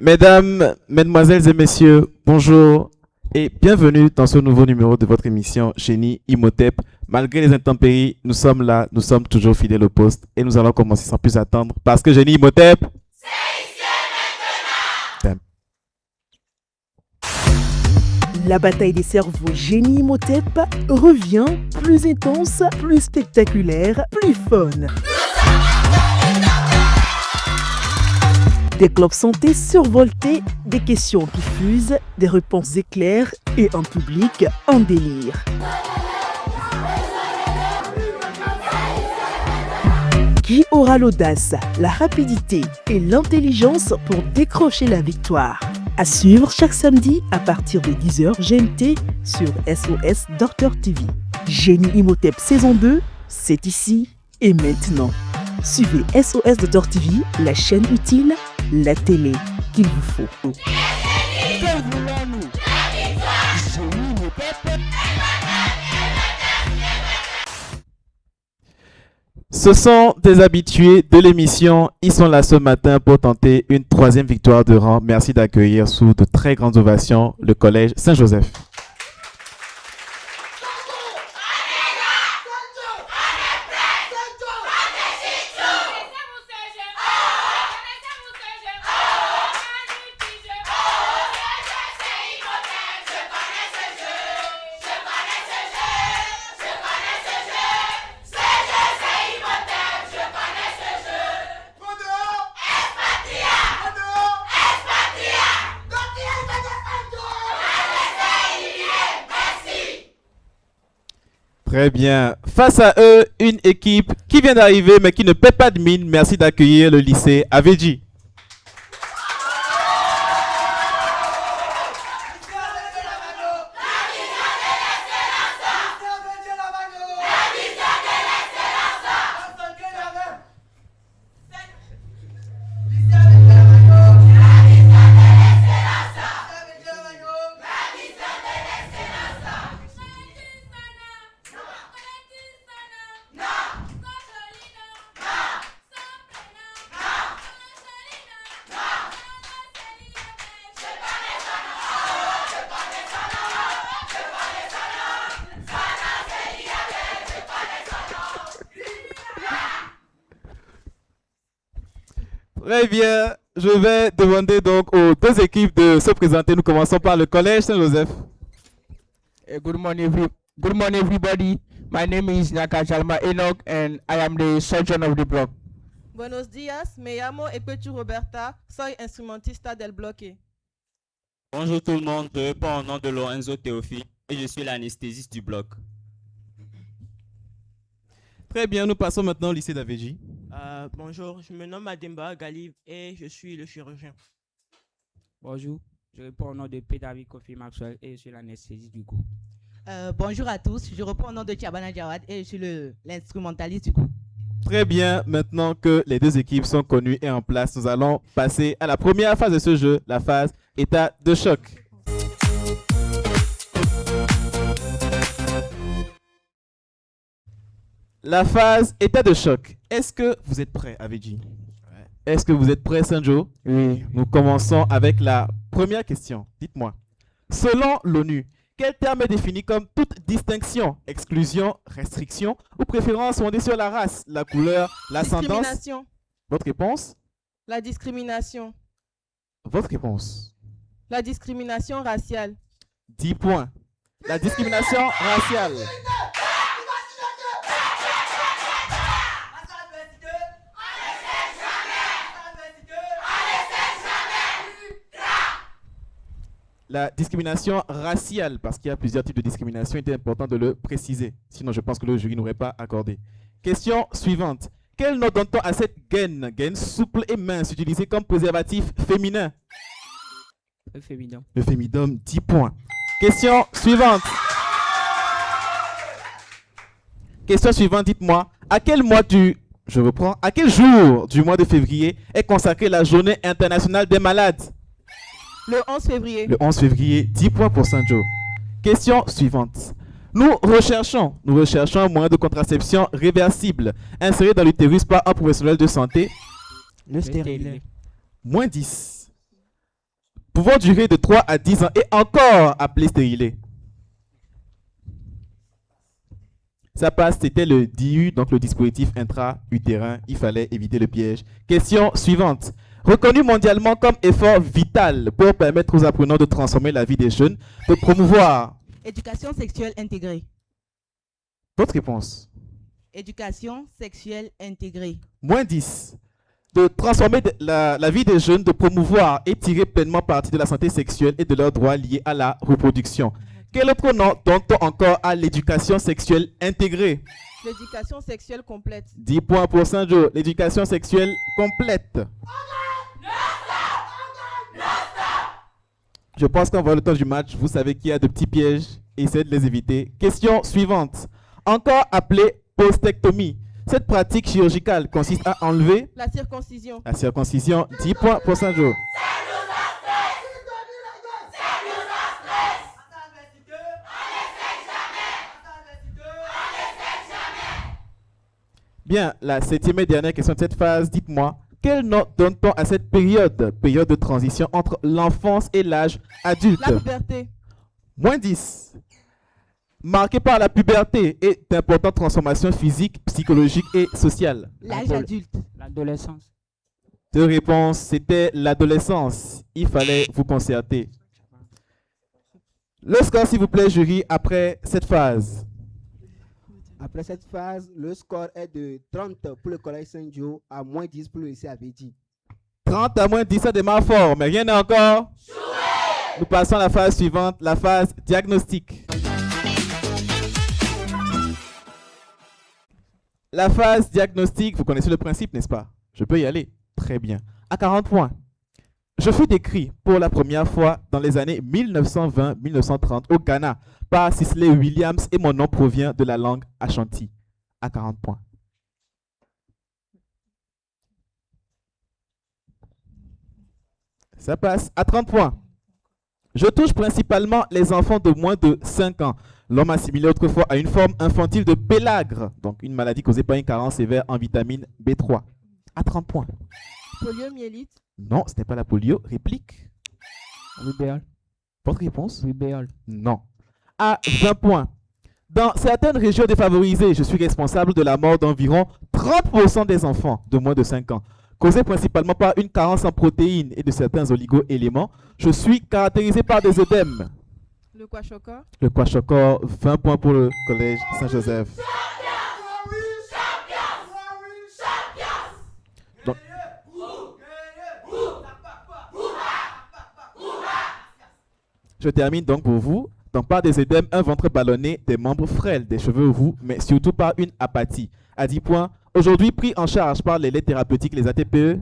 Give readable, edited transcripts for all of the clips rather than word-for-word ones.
Mesdames, mesdemoiselles et messieurs, bonjour et bienvenue dans ce nouveau numéro de votre émission Génie Imhotep. Malgré les intempéries, nous sommes là, nous sommes toujours fidèles au poste et nous allons commencer sans plus attendre parce que Génie Imhotep, la bataille des cerveaux Génie Imhotep revient plus intense, plus spectaculaire, plus fun. Des clubs santé survoltés, des questions qui fusent, des réponses éclairs et un public en délire. Qui aura l'audace, la rapidité et l'intelligence pour décrocher la victoire? À suivre chaque samedi à partir de 10h GMT sur SOS Docteur TV. Génie Imhotep saison 2, c'est ici et maintenant. Suivez SOS Docteur TV, la chaîne utile, la télé qu'il vous faut. Ce sont des habitués de l'émission. Ils sont là ce matin pour tenter une troisième victoire de rang. Merci d'accueillir sous de très grandes ovations le collège Saint-Joseph. Très bien. Face à eux, une équipe qui vient d'arriver mais qui ne paie pas de mine. Merci d'accueillir le lycée Avedji. Très bien, je vais demander donc aux deux équipes de se présenter. Nous commençons par le collège Saint-Joseph. Good morning, everybody. My name is Nyaka Jalma Enoch, and I am the surgeon of the block. Buenos días, me llamo Epechu Roberta, soy instrumentista del bloque. Bonjour tout le monde, je réponds au nom de Lorenzo Théophile et je suis l'anesthésiste du bloc. Très bien, nous passons maintenant au lycée d'Avedji. Bonjour, je me nomme Ademba Galib et je suis le chirurgien. Bonjour, je réponds au nom de David Kofi Maxwell et je suis l'anesthésiste du groupe. Bonjour à tous, je reprends au nom de Tiabana Jawad et je suis l'instrumentaliste du groupe. Très bien, maintenant que les deux équipes sont connues et en place, nous allons passer à la première phase de ce jeu, la phase état de choc. La phase état de choc. Est-ce que vous êtes prêts, Avedji? Est-ce que vous êtes prêts, Sanjo? Oui. Nous commençons avec la première question. Dites-moi, selon l'ONU, quel terme est défini comme toute distinction, exclusion, restriction ou préférence fondée sur la race, la couleur, l'ascendance? Discrimination. Votre réponse? La discrimination. Votre réponse? La discrimination raciale. 10 points. La discrimination raciale. La discrimination raciale, parce qu'il y a plusieurs types de discrimination, il était important de le préciser. Sinon, je pense que le jury n'aurait pas accordé. Question suivante. Quel nom donne-t-on à cette gaine souple et mince utilisée comme préservatif féminin? Le féminin. Le fémidum, 10 points. Question suivante. Question suivante, dites-moi, à quel mois je reprends, à quel jour du mois de février est consacrée la journée internationale des malades? Le 11 février. Le 11 février, 10 points pour Sanjo. Question suivante. Nous recherchons un moyen de contraception réversible inséré dans l'utérus par un professionnel de santé. Le stérilet. Moins 10. pouvant durer de 3 à 10 ans et encore appelé stérilet. Ça passe, c'était le DIU, donc le dispositif intra-utérin. Il fallait éviter le piège. Question suivante. Reconnu mondialement comme effort vital pour permettre aux apprenants de transformer la vie des jeunes, de promouvoir. Éducation sexuelle intégrée. Votre réponse. Éducation sexuelle intégrée. Moins 10. De transformer la vie des jeunes, de promouvoir et tirer pleinement parti de la santé sexuelle et de leurs droits liés à la reproduction. Quel autre nom donne-t-on encore à l'éducation sexuelle intégrée? L'éducation sexuelle complète. 10 points pour Saint-Jo. L'éducation sexuelle complète. Je pense qu'en voit le temps du match, vous savez qu'il y a de petits pièges. Essayez de les éviter. Question suivante. Encore appelée postectomie. Cette pratique chirurgicale consiste à enlever La circoncision. la circoncision. 10 points pour Saint-Jo. Bien, la 7e et dernière question de cette phase, dites-moi, quel nom donne-t-on à cette période de transition entre l'enfance et l'âge adulte? La puberté. Moins 10. Marqué par la puberté et d'importantes transformations physiques, psychologiques et sociales. L'âge adulte. L'adolescence. Deux réponses, c'était l'adolescence. Il fallait vous concerter. Le score, s'il vous plaît, jury, après cette phase. Après cette phase, le score est de 30 pour le collège Saint-Jo à moins 10 pour le lycée Avedi. 30 à moins 10, ça démarre fort, mais rien n'est encore. Nous passons à la phase suivante, la phase diagnostic. La phase diagnostic, vous connaissez le principe, n'est-ce pas? Je peux y aller. Très bien. À 40 points. Je fus décrit pour la première fois dans les années 1920-1930 au Ghana par Cicely Williams et mon nom provient de la langue Ashanti. À 40 points. Ça passe à 30 points. Je touche principalement les enfants de moins de 5 ans. L'homme assimilé autrefois à une forme infantile de pélagre, donc une maladie causée par une carence sévère en vitamine B3. À 30 points. Poliomyélite. Non, ce n'est pas la polio. Réplique. Rubéole. Votre réponse? Rubéole. Non. À 20 points. Dans certaines régions défavorisées, je suis responsable de la mort d'environ 30% des enfants de moins de 5 ans. Causée principalement par une carence en protéines et de certains oligo-éléments, je suis caractérisé par des œdèmes. Le kwashiorkor. Le kwashiorkor, 20 points pour le collège Saint-Joseph. Donc, je termine donc pour vous. Donc par des œdèmes, un ventre ballonné, des membres frêles, des cheveux roux, mais surtout par une apathie. À 10 points, aujourd'hui pris en charge par les laits thérapeutiques, les ATPE,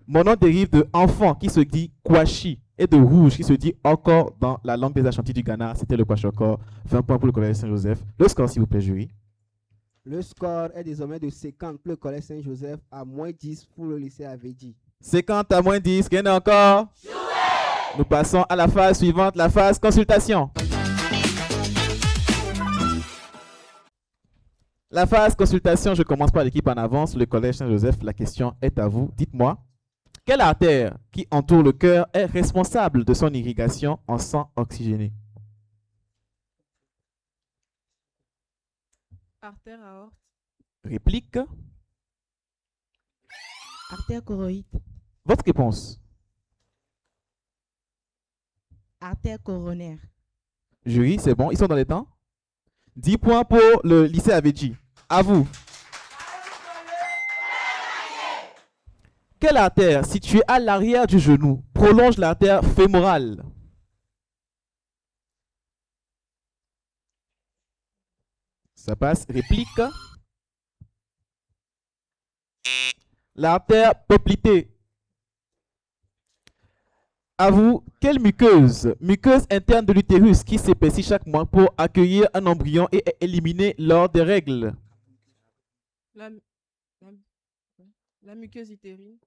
mon nom dérive de enfant qui se dit Kwashi et de rouge qui se dit encore dans la langue des Ashanti du Ghana. C'était le kwashiorkor. 20 points pour le collège Saint-Joseph. Le score, s'il vous plaît, jury. Le score est désormais de 50 pour le collège Saint-Joseph à moins 10 pour le lycée Avedi. 50 à moins 10, gagne encore. Nous passons à la phase suivante, la phase consultation. La phase consultation, je commence par l'équipe en avance, le collège Saint-Joseph. La question est à vous. Dites-moi, quelle artère qui entoure le cœur est responsable de son irrigation en sang oxygéné? Artère aorte. Réplique. Artère choroïde. Votre réponse? Artère coronaire. Jury, c'est bon, ils sont dans les temps. 10 points pour le lycée Avedi. À vous. Quelle artère située à l'arrière du genou prolonge l'artère fémorale? Ça passe. Réplique. L'artère poplitée. À vous, quelle muqueuse interne de l'utérus qui s'épaissit chaque mois pour accueillir un embryon et est éliminée lors des règles? La muqueuse utérine.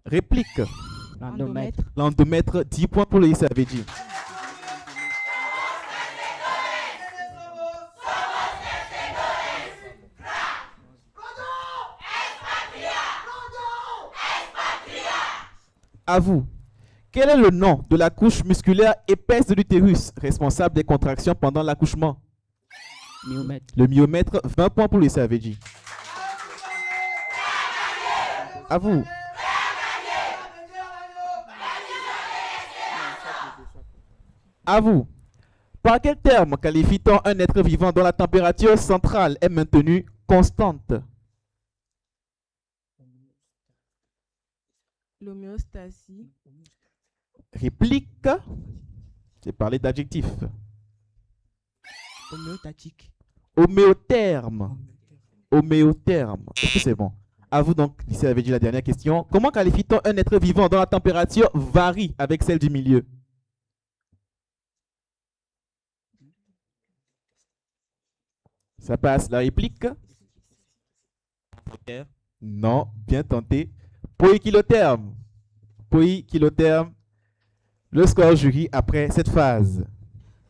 Réplique. Endomètre. L'endomètre, 10 points pour le lycée Avedi. À vous. Quel est le nom de la couche musculaire épaisse de l'utérus, responsable des contractions pendant l'accouchement? Myomètre. Le myomètre, 20 points pour Lucie Avedji. À vous. À vous. Par quel terme qualifie-t-on un être vivant dont la température centrale est maintenue constante? L'homéostasie. Réplique. J'ai parlé d'adjectif. Homéostatique. Homéotherme. Homéotherme. Est-ce que c'est bon? À vous donc, Lucie avait dit la dernière question. Comment qualifie-t-on un être vivant dont la température varie avec celle du milieu? Ça passe. La réplique? Non, bien tenté. Poikilotherme. Poikilotherme. Le score jury après cette phase.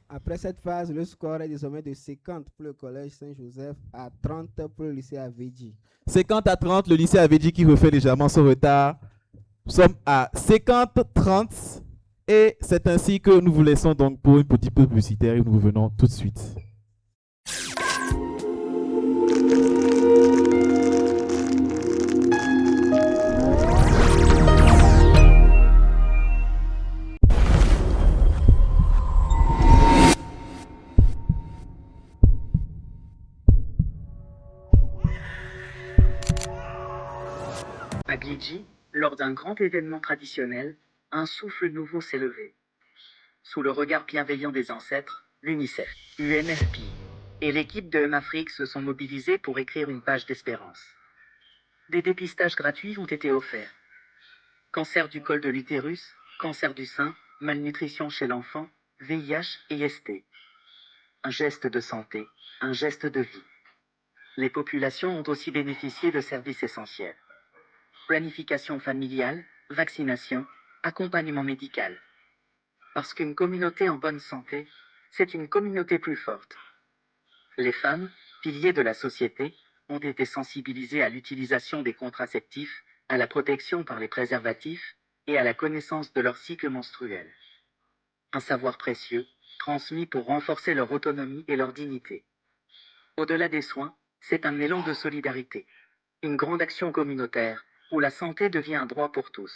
Après cette phase, le score est désormais de 50 pour le collège Saint-Joseph à 30 pour le lycée Avedji. 50 à 30, le lycée Avedji qui refait légèrement son retard. Nous sommes à 50-30 et c'est ainsi que nous vous laissons donc pour une petite pause publicitaire et nous revenons tout de suite. À Gidji, lors d'un grand événement traditionnel, un souffle nouveau s'est levé. Sous le regard bienveillant des ancêtres, l'UNICEF, UNFP et l'équipe de Afrique se sont mobilisés pour écrire une page d'espérance. Des dépistages gratuits ont été offerts. Cancer du col de l'utérus, cancer du sein, malnutrition chez l'enfant, VIH et ST. Un geste de santé, un geste de vie. Les populations ont aussi bénéficié de services essentiels. Planification familiale, vaccination, accompagnement médical. Parce qu'une communauté en bonne santé, c'est une communauté plus forte. Les femmes, piliers de la société, ont été sensibilisées à l'utilisation des contraceptifs, à la protection par les préservatifs et à la connaissance de leur cycle menstruel. Un savoir précieux, transmis pour renforcer leur autonomie et leur dignité. Au-delà des soins, c'est un élan de solidarité. Une grande action communautaire, où la santé devient un droit pour tous.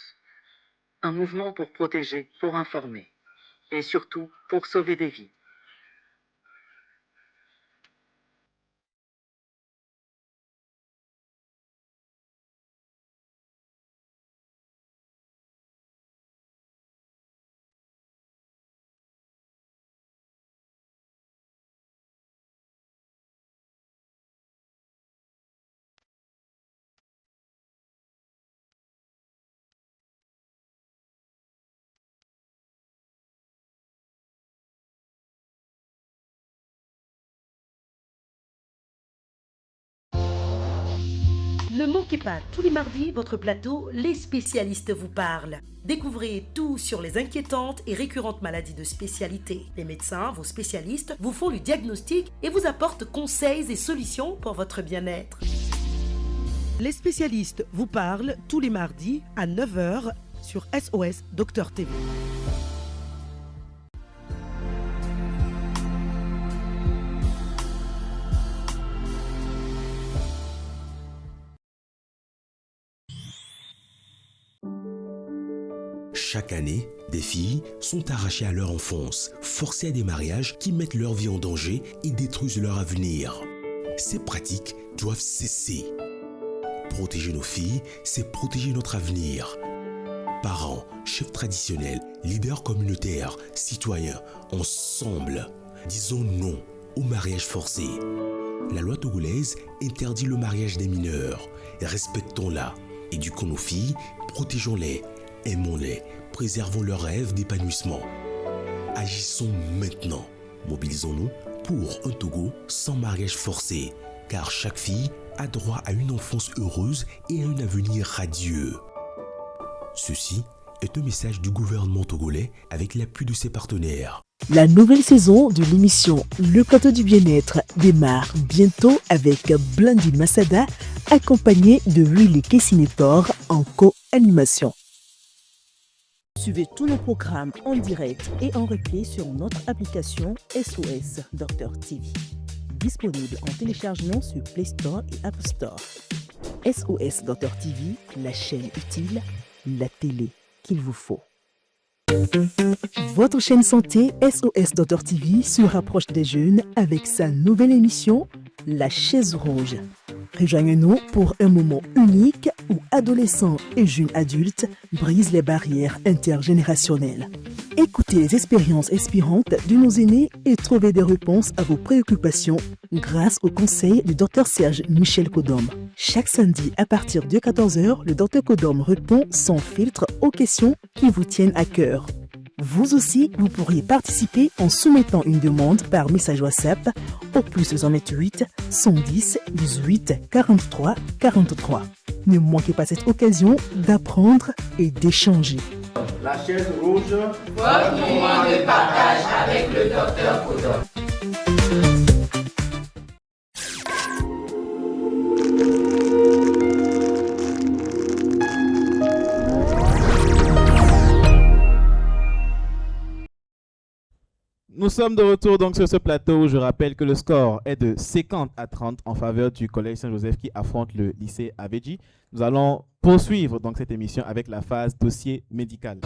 Un mouvement pour protéger, pour informer. Et surtout, pour sauver des vies. Ne manquez pas, tous les mardis, votre plateau, les spécialistes vous parlent. Découvrez tout sur les inquiétantes et récurrentes maladies de spécialité. Les médecins, vos spécialistes, vous font le diagnostic et vous apportent conseils et solutions pour votre bien-être. Les spécialistes vous parlent tous les mardis à 9h sur SOS Docteur TV. Chaque année, des filles sont arrachées à leur enfance, forcées à des mariages qui mettent leur vie en danger et détruisent leur avenir. Ces pratiques doivent cesser. Protéger nos filles, c'est protéger notre avenir. Parents, chefs traditionnels, leaders communautaires, citoyens, ensemble, disons non au mariage forcé. La loi togolaise interdit le mariage des mineurs. Respectons-la. Éduquons nos filles, protégeons-les, aimons-les, préservons leurs rêves d'épanouissement. Agissons maintenant. Mobilisons-nous pour un Togo sans mariage forcé, car chaque fille a droit à une enfance heureuse et à un avenir radieux. Ceci est un message du gouvernement togolais avec l'appui de ses partenaires. La nouvelle saison de l'émission Le Plateau du Bien-être démarre bientôt avec Blandine Massada, accompagnée de Willy Kessinetor en co-animation. Suivez tous nos programmes en direct et en replay sur notre application SOS Docteur TV. Disponible en téléchargement sur Play Store et App Store. SOS Docteur TV, la chaîne utile, la télé qu'il vous faut. Votre chaîne santé SOS Docteur TV se rapproche des jeunes avec sa nouvelle émission La Chaise Rouge. Rejoignez-nous pour un moment unique où adolescents et jeunes adultes brisent les barrières intergénérationnelles. Écoutez les expériences inspirantes de nos aînés et trouvez des réponses à vos préoccupations grâce aux conseils du Dr Serge Michel Kodom. Chaque samedi à partir de 14h, le Dr Kodom répond sans filtre aux questions qui vous tiennent à cœur. Vous aussi, vous pourriez participer en soumettant une demande par message WhatsApp au plus 228 110 18 43 43. Ne manquez pas cette occasion d'apprendre et d'échanger. La chaise rouge, votre moment de partage avec le Dr Kodom. Nous sommes de retour donc sur ce plateau. Je rappelle que le score est de 50 à 30 en faveur du Collège Saint-Joseph qui affronte le lycée Aveji. Nous allons poursuivre donc cette émission avec la phase dossier médical.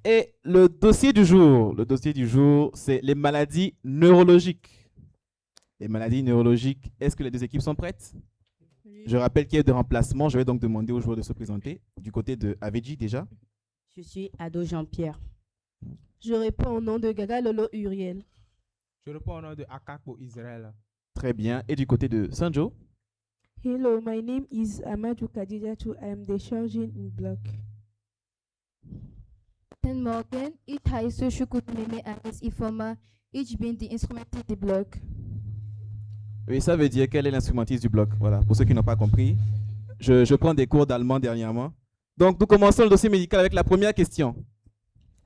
Et le dossier du jour, c'est les maladies neurologiques. Les maladies neurologiques, est-ce que les deux équipes sont prêtes? Oui. Je rappelle qu'il y a des remplacements. Je vais donc demander aux joueurs de se présenter. Du côté de Aveji déjà. Je suis Ado Jean-Pierre. Je réponds au nom de Gaga Lolo Uriel. Je réponds au nom de Akakbo Israël. Très bien. Et du côté de Sanjo? Hello, my name is Amadou Kadijatu. I am the surgeon in block. Ten Morgan, ich heiße Shukutmeme Anis Ifoma. Ich bin die Instrumentiste du bloc. Oui, ça veut dire quel est l'instrumentiste du bloc. Voilà, pour ceux qui n'ont pas compris. Je prends des cours d'allemand dernièrement. Donc, nous commençons le dossier médical avec la première question.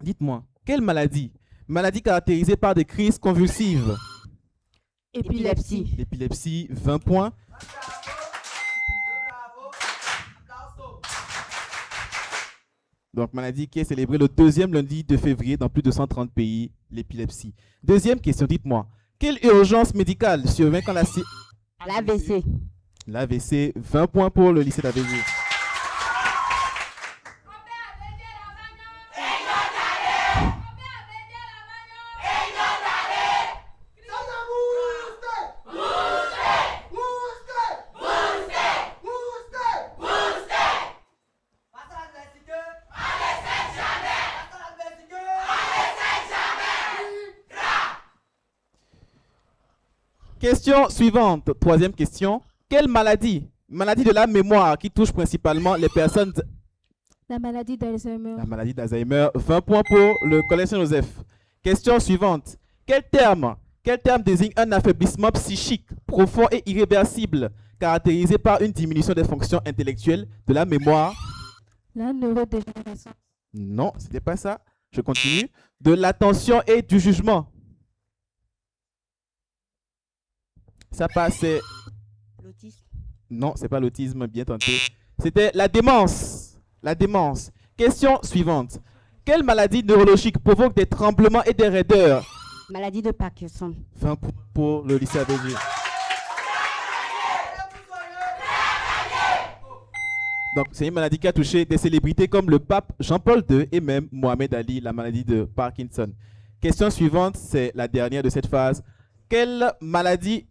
Dites-moi, quelle maladie? Maladie caractérisée par des crises convulsives. Épilepsie. L'épilepsie, 20 points. Donc, maladie qui est célébrée le deuxième lundi de février dans plus de 130 pays, l'épilepsie. Deuxième question, dites-moi, quelle urgence médicale survient quand l'AVC. L'AVC, 20 points pour le lycée d'AVC. Question suivante, troisième question. Quelle maladie? Maladie de la mémoire qui touche principalement les personnes... La maladie d'Alzheimer. La maladie d'Alzheimer, 20 points pour le Collège Saint-Joseph. Question suivante. Quel terme désigne un affaiblissement psychique profond et irréversible caractérisé par une diminution des fonctions intellectuelles de la mémoire? La neurodégénérescence. Non, ce n'était pas ça. Je continue. De l'attention et du jugement. Ça passe. L'autisme. Non, c'est pas l'autisme, bien tenté. C'était la démence. La démence. Question suivante. Quelle maladie neurologique provoque des tremblements et des raideurs? Maladie de Parkinson. 20 pour le lycée AVG. Donc, c'est une maladie qui a touché des célébrités comme le pape Jean-Paul II et même Mohamed Ali, la maladie de Parkinson. Question suivante, c'est la dernière de cette phase. Quelle maladie...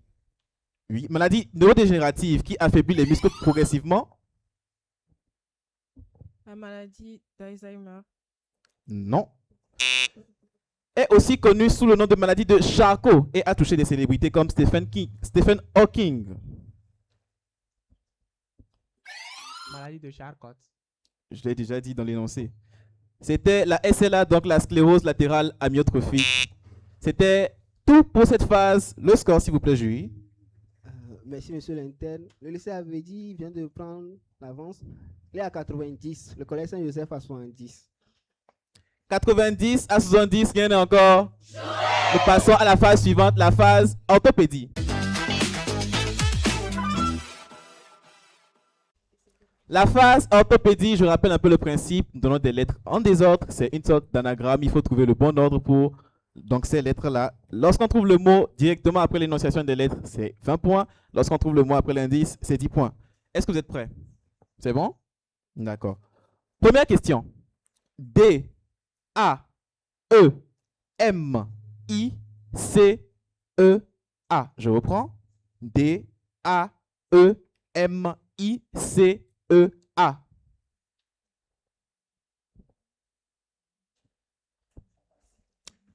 Oui, maladie neurodégénérative qui affaiblit les muscles progressivement? La maladie d'Alzheimer. Non. Est aussi connue sous le nom de maladie de Charcot et a touché des célébrités comme Stephen Hawking. Maladie de Charcot. Je l'ai déjà dit dans l'énoncé. C'était la SLA, donc la sclérose latérale amyotrophique. C'était tout pour cette phase. Le score, s'il vous plaît, jury. Merci, monsieur l'interne. Le lycée Aveji vient de prendre l'avance. Il est à 90. Le collège Saint-Joseph à 70. 90 à 70, rien encore. Nous passons à la phase suivante, la phase orthopédie. La phase orthopédie, je rappelle un peu le principe. Nous donnons des lettres en désordre. C'est une sorte d'anagramme. Il faut trouver le bon ordre pour donc ces lettres-là. Lorsqu'on trouve le mot directement après l'énonciation des lettres, c'est 20 points. Lorsqu'on trouve le mot après l'indice, c'est 10 points. Est-ce que vous êtes prêts? C'est bon? D'accord. Première question. D, A, E, M, I, C, E, A. Je reprends. D, A, E, M, I, C, E, A.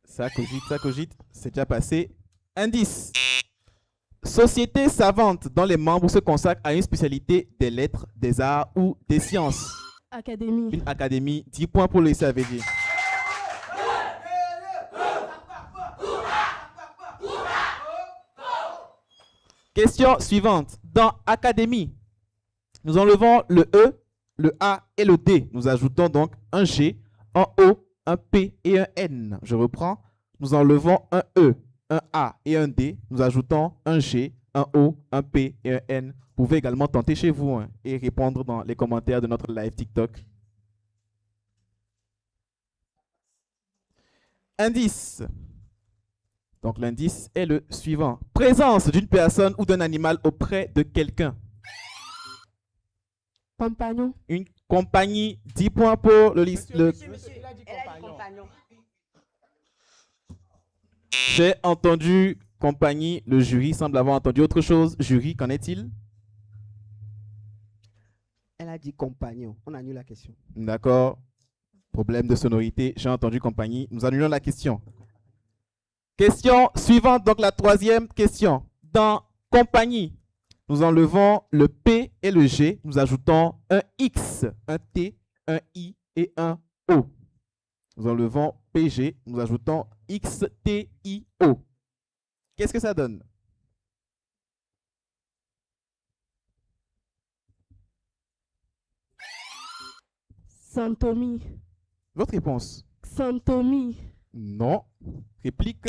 Ça cogite, c'est déjà passé. Indice. Société savante dont les membres se consacrent à une spécialité des lettres, des arts ou des sciences. Académie. Une académie, 10 points pour le SAVG. Question suivante. Dans académie, nous enlevons le E, le A et le D. Nous ajoutons donc un G, un O, un P et un N. Je reprends. Nous enlevons un E, un A et un D. Nous ajoutons un G, un O, un P et un N. Vous pouvez également tenter chez vous et répondre dans les commentaires de notre live TikTok. Indice. Donc l'indice est le suivant. Présence d'une personne ou d'un animal auprès de quelqu'un. Compagnon. Une compagnie, 10 points pour le liste. J'ai entendu compagnie, le jury semble avoir entendu autre chose. Jury, qu'en est-il? Elle a dit compagnon. On annule la question. D'accord. Problème de sonorité. J'ai entendu compagnie. Nous annulons la question. Question suivante, donc la troisième question. Dans compagnie, nous enlevons le P et le G. Nous ajoutons un X, un T, un I et un O. Nous enlevons PG. Nous ajoutons X, T, I, O. Qu'est-ce que ça donne? Santomie. Votre réponse? Santomie. Non. Réplique.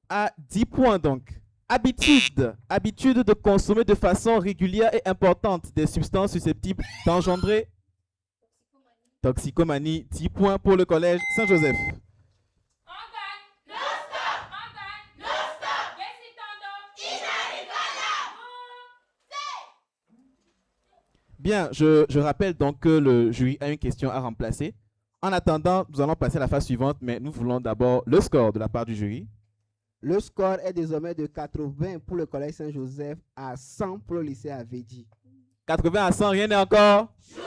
À 10 points donc. Habitude. Habitude de consommer de façon régulière et importante des substances susceptibles d'engendrer toxicomanie. 10 points pour le collège Saint-Joseph. Bien, je rappelle donc que le jury a une question à remplacer. En attendant, nous allons passer à la phase suivante, mais nous voulons d'abord le score de la part du jury. Le score est désormais de 80 pour le collège Saint-Joseph à 100 pour le lycée Avedji. 80 à 100, rien n'est encore joué.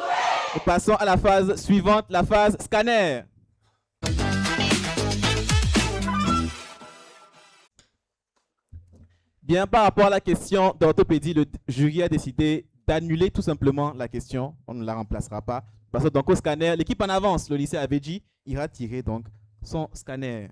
Nous passons à la phase suivante, la phase scanner. Bien, par rapport à la question d'orthopédie, le jury a décidé d'annuler tout simplement la question. On ne la remplacera pas. Passons donc au scanner. L'équipe en avance, le lycée Avedji, ira tirer donc son scanner.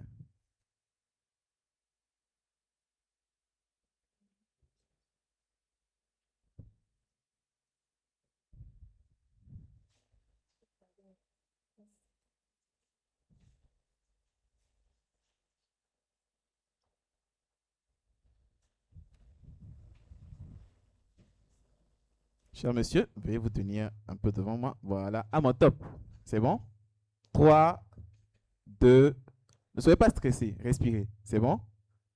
Cher monsieur, veuillez vous tenir un peu devant moi. Voilà, à mon top. C'est bon? 3, 2, ne soyez pas stressés, respirez. C'est bon?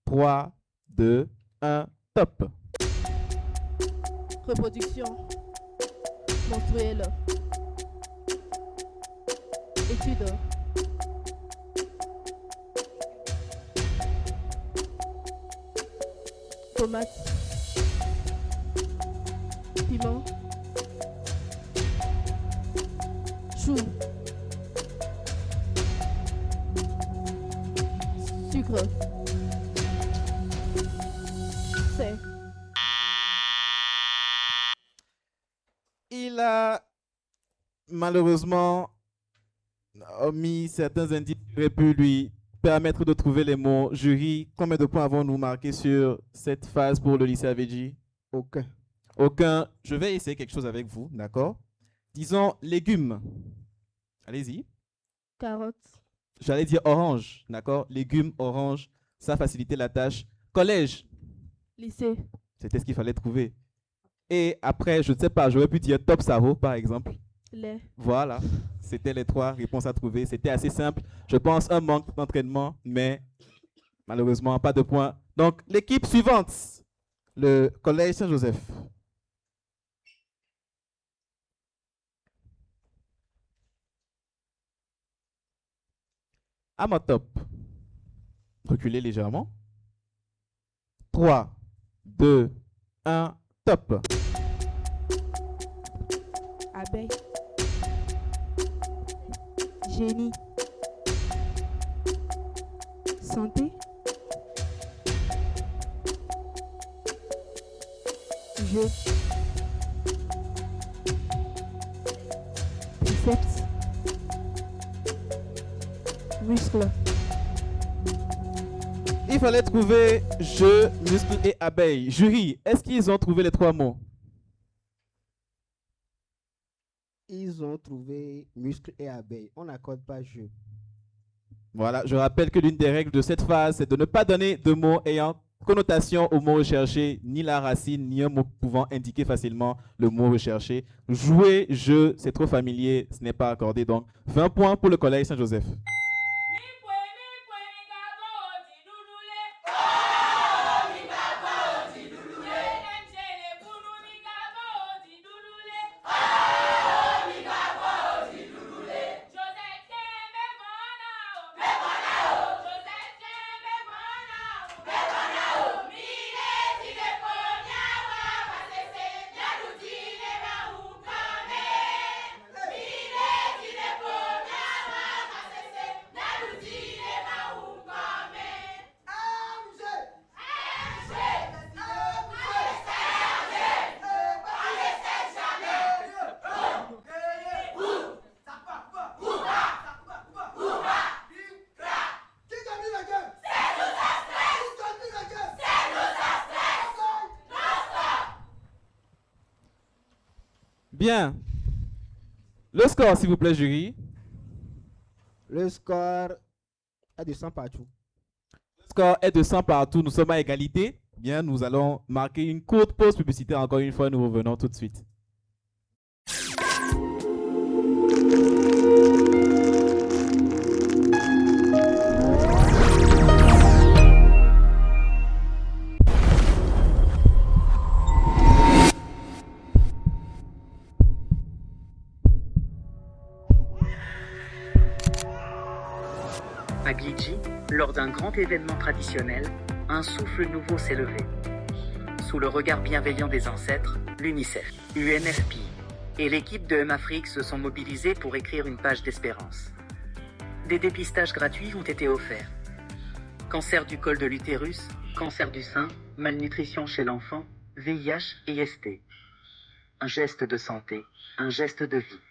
3, 2, 1, top. Reproduction menstruelle. Étude. Tomate. Piment. Chou. Sucre. C'est. Il a malheureusement omis certains indices qui auraient pu lui permettre de trouver les mots. Jury, combien de points avons-nous marqué sur cette phase pour le lycée Avedji? Aucun. Aucun. Je vais essayer quelque chose avec vous, d'accord? Disons légumes. Allez-y. Carotte. J'allais dire orange, d'accord? Légumes, orange, ça facilitait la tâche. Collège. Lycée. C'était ce qu'il fallait trouver. Et après, je ne sais pas, j'aurais pu dire Top Savo, par exemple. Les. Voilà, c'était les 3 réponses à trouver. C'était assez simple. Je pense un manque d'entraînement, mais malheureusement, pas de points. Donc, l'équipe suivante, le Collège Saint-Joseph. À mon top. Reculez légèrement. 3, 2, 1, top. Abeille. Génie. Santé. Jeu. Triceps. Muscle. Il fallait trouver jeu, muscle et abeille. Jury, est-ce qu'ils ont trouvé les 3 mots? Ils ont trouvé muscle et abeille. On n'accorde pas jeu. Voilà, je rappelle que l'une des règles de cette phase, c'est de ne pas donner de mots ayant connotation au mot recherché, ni la racine, ni un mot pouvant indiquer facilement le mot recherché. Jouer, jeu, c'est trop familier, ce n'est pas accordé. Donc, 20 points pour le Collège Saint-Joseph. Bien. Le score, s'il vous plaît, jury. Le score est de 100 partout. Le score est de 100 partout. Nous sommes à égalité. Bien, nous allons marquer une courte pause publicitaire. Encore une fois, nous revenons tout de suite. À Gidji, lors d'un grand événement traditionnel, un souffle nouveau s'est levé. Sous le regard bienveillant des ancêtres, l'UNICEF, UNFPI et l'équipe de M-Afrique se sont mobilisés pour écrire une page d'espérance. Des dépistages gratuits ont été offerts. Cancer du col de l'utérus, cancer du sein, malnutrition chez l'enfant, VIH et ST. Un geste de santé, un geste de vie.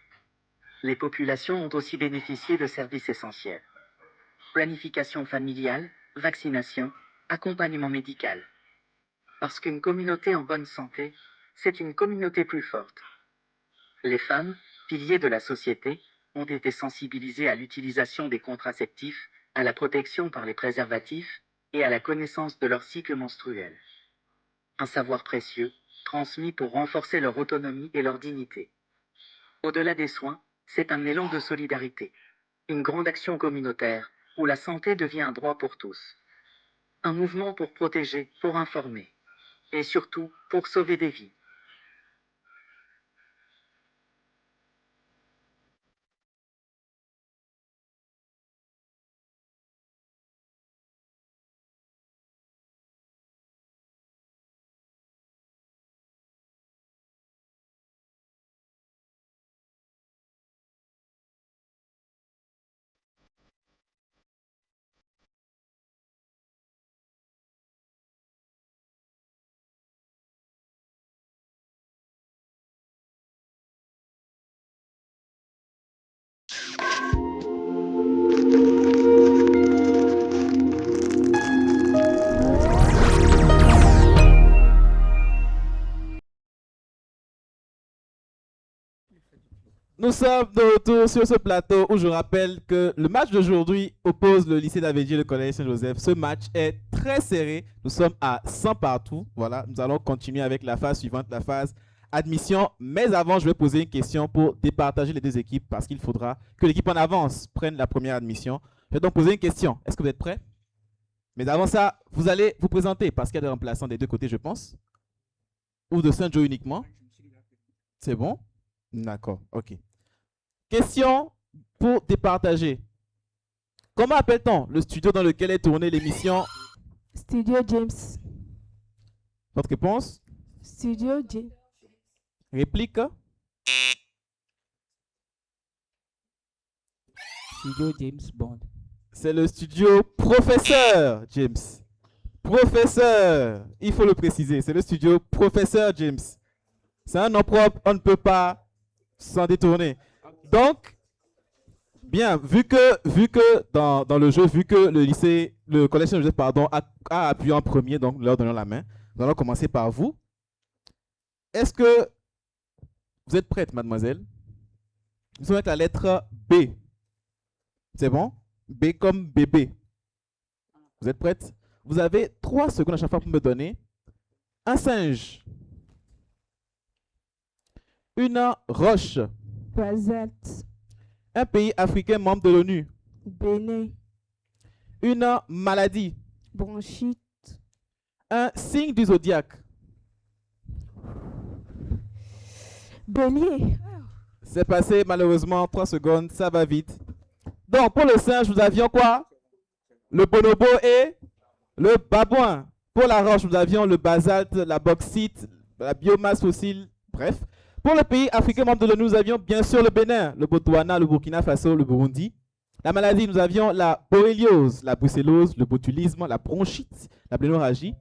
Les populations ont aussi bénéficié de services essentiels. Planification familiale, vaccination, accompagnement médical. Parce qu'une communauté en bonne santé, c'est une communauté plus forte. Les femmes, piliers de la société, ont été sensibilisées à l'utilisation des contraceptifs, à la protection par les préservatifs et à la connaissance de leur cycle menstruel. Un savoir précieux, transmis pour renforcer leur autonomie et leur dignité. Au-delà des soins, c'est un élan de solidarité. Une grande action communautaire, où la santé devient un droit pour tous. Un mouvement pour protéger, pour informer. Et surtout, pour sauver des vies. Nous sommes de retour sur ce plateau où je rappelle que le match d'aujourd'hui oppose le lycée d'Avedji et le collège Saint-Joseph. Ce match est très serré. Nous sommes à 100 partout. Voilà, nous allons continuer avec la phase suivante, la phase admission. Mais avant, je vais poser une question pour départager les deux équipes parce qu'il faudra que l'équipe en avance prenne la première admission. Je vais donc poser une question. Est-ce que vous êtes prêts? Mais avant ça, vous allez vous présenter parce qu'il y a des remplaçants des deux côtés, je pense. Ou de Saint-Joe uniquement. C'est bon? D'accord, ok. Question pour départager. Comment appelle-t-on le studio dans lequel est tournée l'émission? Studio James. Votre réponse? Studio James. Réplique? Studio James Bond. C'est le studio Professeur James. Professeur, il faut le préciser, c'est le studio Professeur James. C'est un nom propre, on ne peut pas s'en détourner. Donc, bien, vu que dans le jeu, vu que le collège Saint-Joseph, pardon, a appuyé en premier, donc leur donnant la main, nous allons commencer par vous. Est-ce que vous êtes prête, mademoiselle? Nous sommes avec la lettre B. C'est bon? B comme bébé. Vous êtes prête? Vous avez 3 secondes à chaque fois pour me donner un singe, une roche, Basalte. un pays africain membre de l'ONU, Bénin. une maladie, Bronchite. un signe du zodiaque. Bélier. C'est passé malheureusement 3 secondes, ça va vite. Donc pour le singe, nous avions quoi? Le bonobo et le babouin. Pour la roche, nous avions le basalte, la bauxite, la biomasse fossile, bref. Pour le pays africain membre de l'ONU, nous avions bien sûr le Bénin, le Botswana, le Burkina Faso, le Burundi. La maladie, nous avions la borréliose, la brucellose, le botulisme, la bronchite, la blénorragie.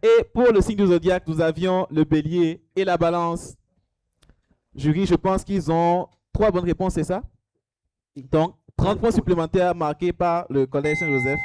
Et pour le signe du zodiaque, nous avions le bélier et la balance. Jury, je pense qu'ils ont 3 bonnes réponses, c'est ça? Donc, 30 points supplémentaires marqués par le collège Saint-Joseph.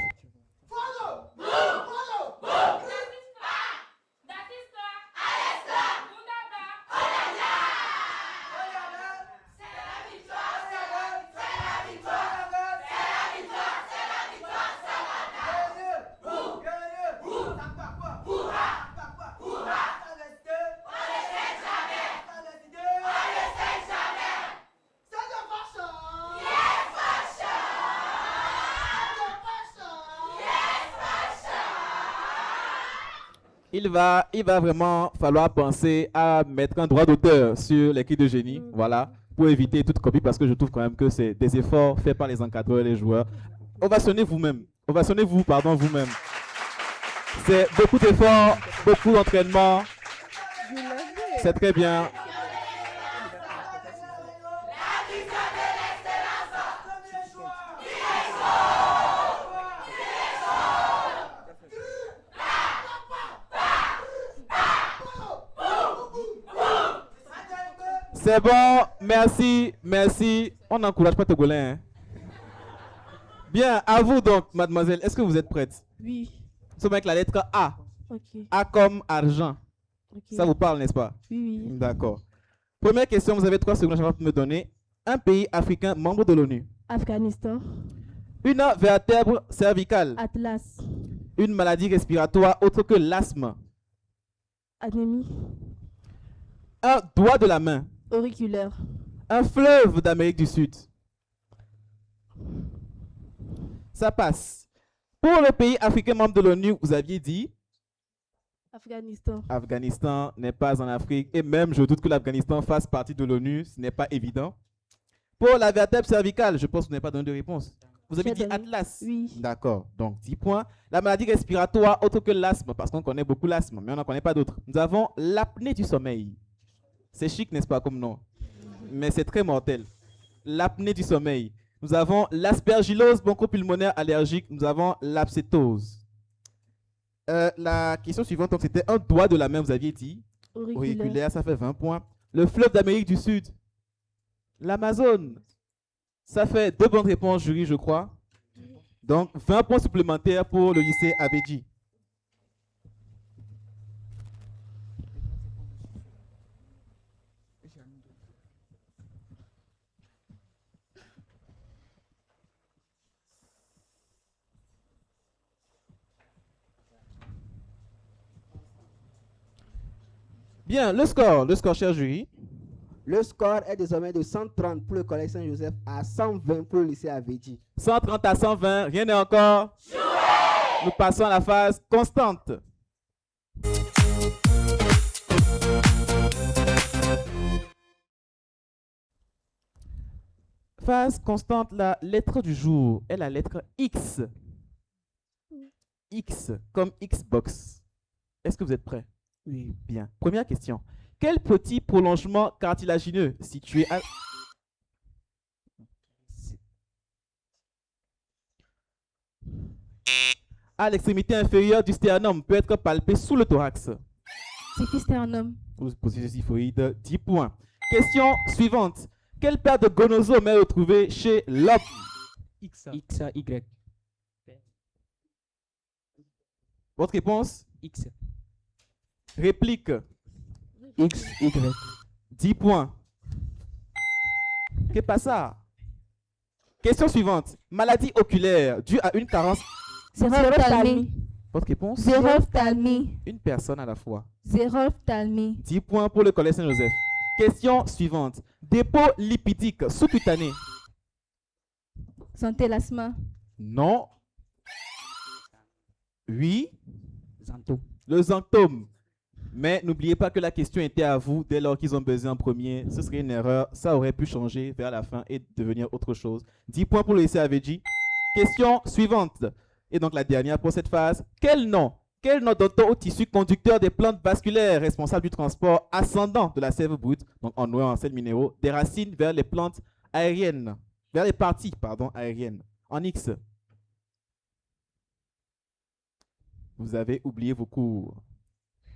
Il va vraiment falloir penser à mettre un droit d'auteur sur l'équipe de génie, voilà, pour éviter toute copie, parce que je trouve quand même que c'est des efforts faits par les encadreurs et les joueurs. Ovationnez vous-même, ovationnez-vous, pardon, vous-même. C'est beaucoup d'efforts, beaucoup d'entraînement. C'est très bien. C'est bon, merci, merci. On n'encourage pas Togolais. Hein. Bien, à vous donc, mademoiselle. Est-ce que vous êtes prête? Oui. Nous sommes avec la lettre A. Ok. A comme argent. Ok. Ça vous parle, n'est-ce pas? Oui, oui. D'accord. Première question, vous avez 3 secondes pour me donner. Un pays africain membre de l'ONU. Afghanistan. Une vertèbre cervicale. Atlas. Une maladie respiratoire autre que l'asthme. Anémie. Un doigt de la main. Auriculaire. Un fleuve d'Amérique du Sud. Ça passe. Pour le pays africain membre de l'ONU, vous aviez dit? Afghanistan. Afghanistan n'est pas en Afrique. Et même, je doute que l'Afghanistan fasse partie de l'ONU. Ce n'est pas évident. Pour la vertèbre cervicale, je pense que vous n'avez pas donné de réponse. Vous avez dit Atlas. Oui. D'accord. Donc, 10 points. La maladie respiratoire autre que l'asthme, parce qu'on connaît beaucoup l'asthme, mais on n'en connaît pas d'autres. Nous avons l'apnée du sommeil. C'est chic, n'est-ce pas, comme nom? Mais c'est très mortel. L'apnée du sommeil. Nous avons l'aspergillose bronchopulmonaire allergique. Nous avons l'abcétose. La question suivante, donc, c'était un doigt de la main, vous aviez dit. Auriculaire, ça fait 20 points. Le fleuve d'Amérique du Sud. L'Amazone. Ça fait 2 bonnes réponses, jury, je crois. Donc, 20 points supplémentaires pour le lycée Avedji. Bien, le score, cher jury. Le score est désormais de 130 pour le Collège Saint-Joseph à 120 pour le lycée Avedi. 130 à 120, rien n'est encore joué. Nous passons à la phase constante. Phase constante, la lettre du jour est la lettre X. X, comme Xbox. Est-ce que vous êtes prêts? Oui. Bien. Première question. Quel petit prolongement cartilagineux situé à l'extrémité inférieure du sternum peut être palpé sous le thorax? C'est sternum. Position xiphoïde, 10 points. Question suivante. Quelle paire de gonosomes est retrouvée chez l'homme? XY. Votre réponse? X. Réplique. XY. 10 points. Que passa? Question suivante. Maladie oculaire due à une carence. Zérophthalmie. Votre réponse? Zérophthalmie. Une personne à la fois. Zérophthalmie. 10 points pour le Collège Saint-Joseph. Question suivante. Dépôt lipidique sous-cutané. Santélasma. Non. Oui. Xanthome. Le xanthome. Mais n'oubliez pas que la question était à vous dès lors qu'ils ont buzzé en premier. Ce serait une erreur. Ça aurait pu changer vers la fin et devenir autre chose. 10 points pour le lycée Avedi. Question suivante. Et donc la dernière pour cette phase. Quel nom donne-t-on au tissu conducteur des plantes vasculaires responsable du transport ascendant de la sève brute, donc en eau et en sels minéraux, des racines vers les plantes aériennes, vers les parties, aériennes. En X. Vous avez oublié vos cours.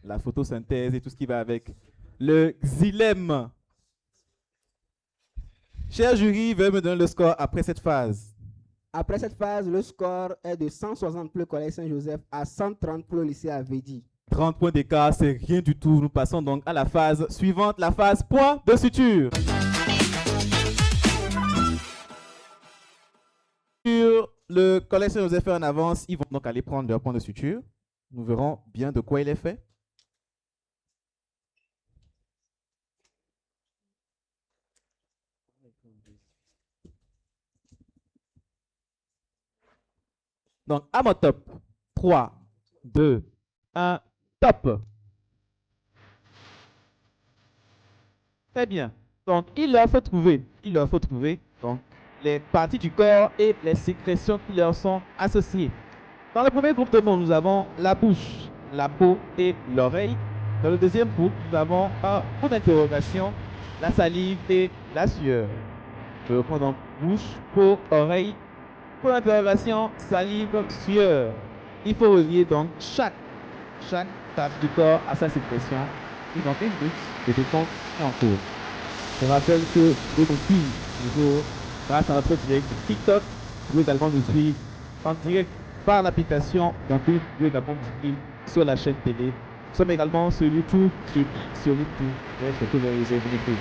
La photosynthèse et tout ce qui va avec. Le xylème. Cher jury, veuillez me donner le score après cette phase. Après cette phase, le score est de 160 pour le Collège Saint-Joseph à 130 pour le lycée Avedi. 30 points d'écart, c'est rien du tout. Nous passons donc à la phase suivante, la phase point de suture. Sur le Collège Saint-Joseph en avance, ils vont donc aller prendre leur point de suture. Nous verrons bien de quoi il est fait. Donc, à mon top. 3, 2, 1, top. Très bien. Donc, il leur faut trouver donc, les parties du corps et les sécrétions qui leur sont associées. Dans le premier groupe de mots, nous avons la bouche, la peau et l'oreille. Dans le deuxième groupe, nous avons un point d'interrogation, la salive et la sueur. Je reprends donc bouche, peau, oreille. Pour l'interrogation, salive, sueur. Il faut relier donc chaque partie du corps à sa sécrétion. Ils ont une lutte de défense et en cours. Je rappelle que vous pouvez toujours, grâce à notre direct TikTok, vous pouvez également nous suivre en direct par l'application YouTube, vous également nous suivre sur la chaîne télé. Nous sommes également sur YouTube, sur YouTube, surtout dans les événements.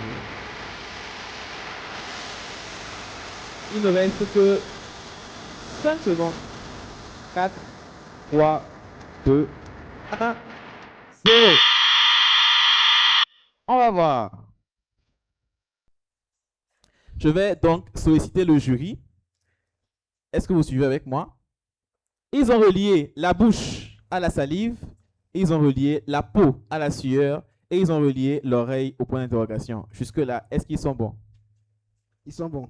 Il ne reste que 5 secondes. 4, 3, 2, 1, 0. On va voir. Je vais donc solliciter le jury. Est-ce que vous suivez avec moi? Ils ont relié la bouche à la salive, ils ont relié la peau à la sueur et ils ont relié l'oreille au point d'interrogation. Jusque-là, est-ce qu'ils sont bons? Ils sont bons.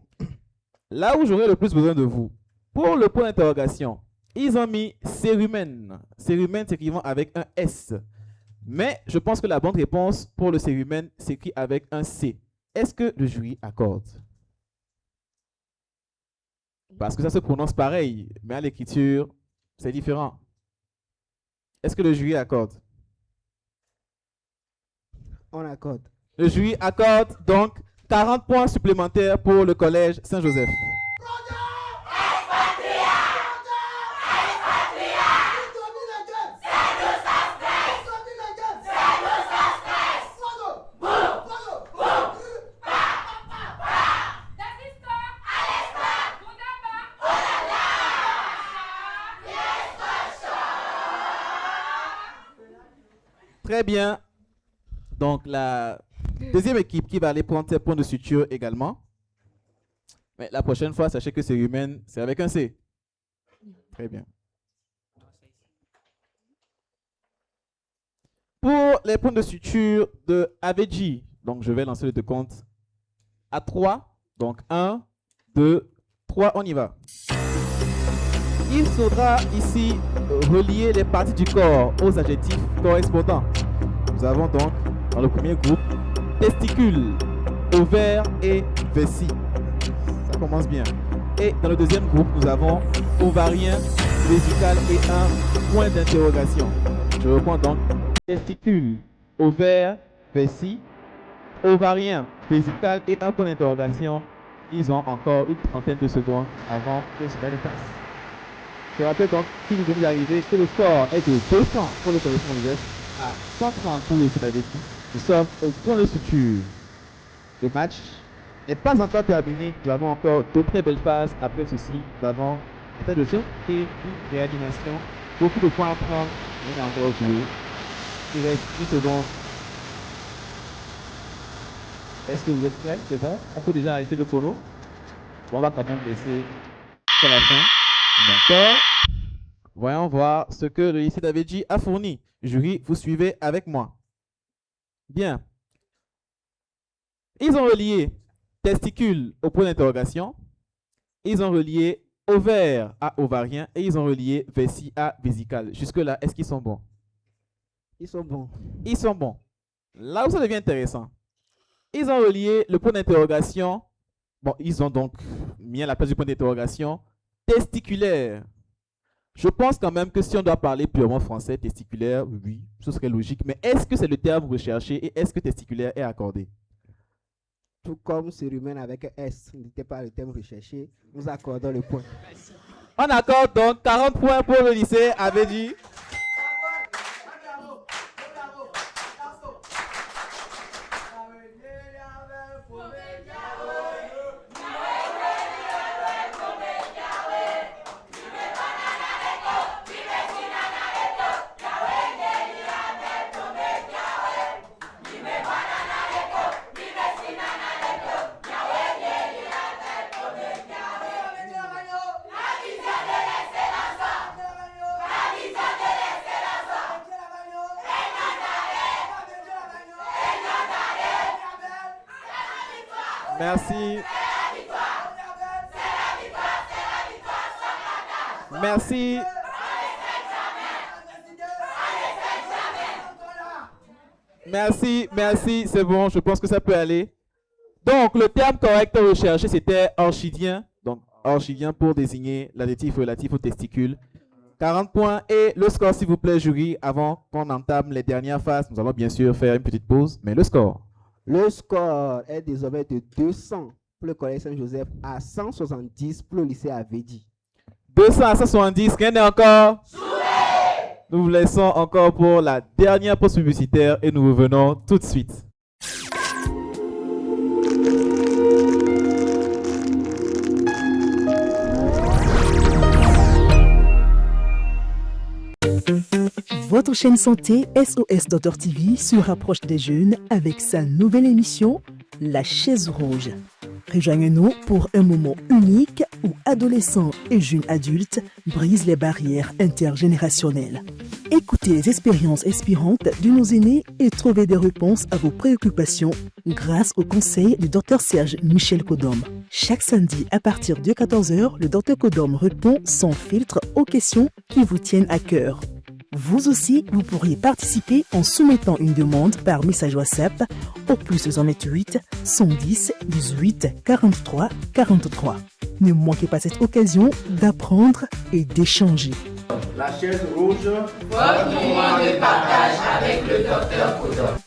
Là où j'aurai le plus besoin de vous, pour le point d'interrogation, ils ont mis cérumen. Cérumen s'écrivant avec un S. Mais je pense que la bonne réponse pour le cérumen s'écrit avec un C. Est-ce que le jury accorde? Parce que ça se prononce pareil, mais à l'écriture, c'est différent. Est-ce que le jury accorde? On accorde. Le jury accorde donc 40 points supplémentaires pour le Collège Saint-Joseph. Très bien. donc la deuxième équipe qui va aller prendre ses points de suture également. Mais la prochaine fois, sachez que c'est humain, c'est avec un C. Très bien. Pour les points de suture de Aveji, donc je vais lancer le décompte à 3. Donc 1, 2, 3, on y va. Il faudra ici relier les parties du corps aux adjectifs correspondants. Nous avons donc dans le premier groupe testicules, ovaires et vessie. Ça commence bien. Et dans le deuxième groupe, nous avons ovarien, vésical et un point d'interrogation. Je reprends donc testicules, ovaires, vessie, ovarien, vésical et un point d'interrogation. Ils ont encore une trentaine de secondes avant que cela ne passe. Je rappelle donc qu'il nous est arrivé que le score est de 200 pour le collection USF à 130 pour les Sénégalais. Nous sommes au point de suture. Le match n'est pas encore terminé. Nous avons encore deux très belles phases. Après ceci, nous avons un tas de jeux et une réanimation. Beaucoup de points à prendre. On est encore joué. Il reste 10 secondes. Est-ce que vous êtes prêts? C'est ça? On peut déjà arrêter le chrono. Bon, on va quand même laisser sur la fin. D'accord. Voyons voir ce que le lycée d'Avedji a fourni. Jury, vous suivez avec moi. Bien. Ils ont relié testicules au point d'interrogation. Ils ont relié ovaire à ovarien. Et ils ont relié vessie à vésical. Jusque-là, est-ce qu'ils sont bons? Ils sont bons. Ils sont bons. Là où ça devient intéressant. Ils ont relié le point d'interrogation. Bon, ils ont donc mis à la place du point d'interrogation testiculaire. Je pense quand même que si on doit parler purement français, testiculaire, oui, ce serait logique. Mais est-ce que c'est le terme recherché et est-ce que testiculaire est accordé? Tout comme surhumain avec un S n'était pas le terme recherché, nous accordons le point. On accorde donc 40 points pour le lycée Aveji. Merci. Merci. Merci, c'est bon, je pense que ça peut aller. Donc, le terme correct recherché, c'était orchidien. Donc, orchidien pour désigner l'adjectif relatif aux testicules. 40 points. Et le score, s'il vous plaît, jury, avant qu'on entame les dernières phases. Nous allons bien sûr faire une petite pause, mais le score. Le score est désormais de 200 pour le collège Saint-Joseph à 170 pour le lycée Aveji. 200 à 170, rien n'est encore. Nous vous laissons encore pour la dernière pause publicitaire et nous revenons tout de suite. Votre chaîne santé SOS Docteur TV se rapproche des jeunes avec sa nouvelle émission La Chaise Rouge. Rejoignez-nous pour un moment unique où adolescents et jeunes adultes brisent les barrières intergénérationnelles. Écoutez les expériences inspirantes de nos aînés et trouvez des réponses à vos préoccupations grâce aux conseils du Dr Serge Michel Kodom. Chaque samedi à partir de 14h, le Dr Kodom répond sans filtre aux questions qui vous tiennent à cœur. Vous aussi, vous pourriez participer en soumettant une demande par message WhatsApp au +128 110 18 43 43. Ne manquez pas cette occasion d'apprendre et d'échanger. La chaise rouge, votre moment de partage avec le Dr Kodom.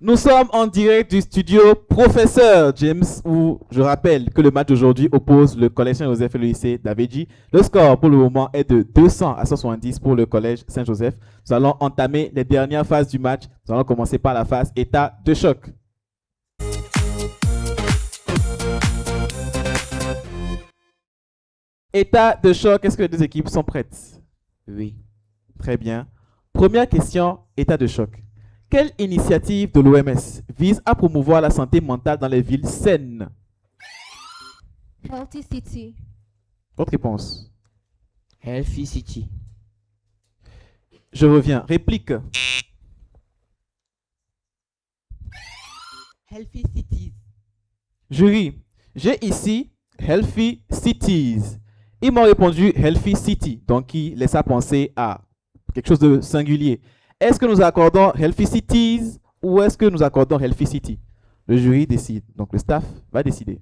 Nous sommes en direct du studio Professeur James où je rappelle que le match d'aujourd'hui oppose le collège Saint-Joseph et le lycée d'Avedji. Le score pour le moment est de 200 à 170 pour le collège Saint-Joseph. Nous allons entamer les dernières phases du match. Nous allons commencer par la phase état de choc. État de choc, est-ce que les deux équipes sont prêtes? Oui. Très bien. Première question, état de choc. Quelle initiative de l'OMS vise à promouvoir la santé mentale dans les villes saines? Healthy City. Votre réponse? Healthy City. Je reviens. Réplique. Healthy Cities. Jury, j'ai ici Healthy Cities. Ils m'ont répondu Healthy City, donc qui laisse à penser à quelque chose de singulier. Est-ce que nous accordons Healthy Cities ou est-ce que nous accordons Healthy City? Le jury décide, donc le staff va décider.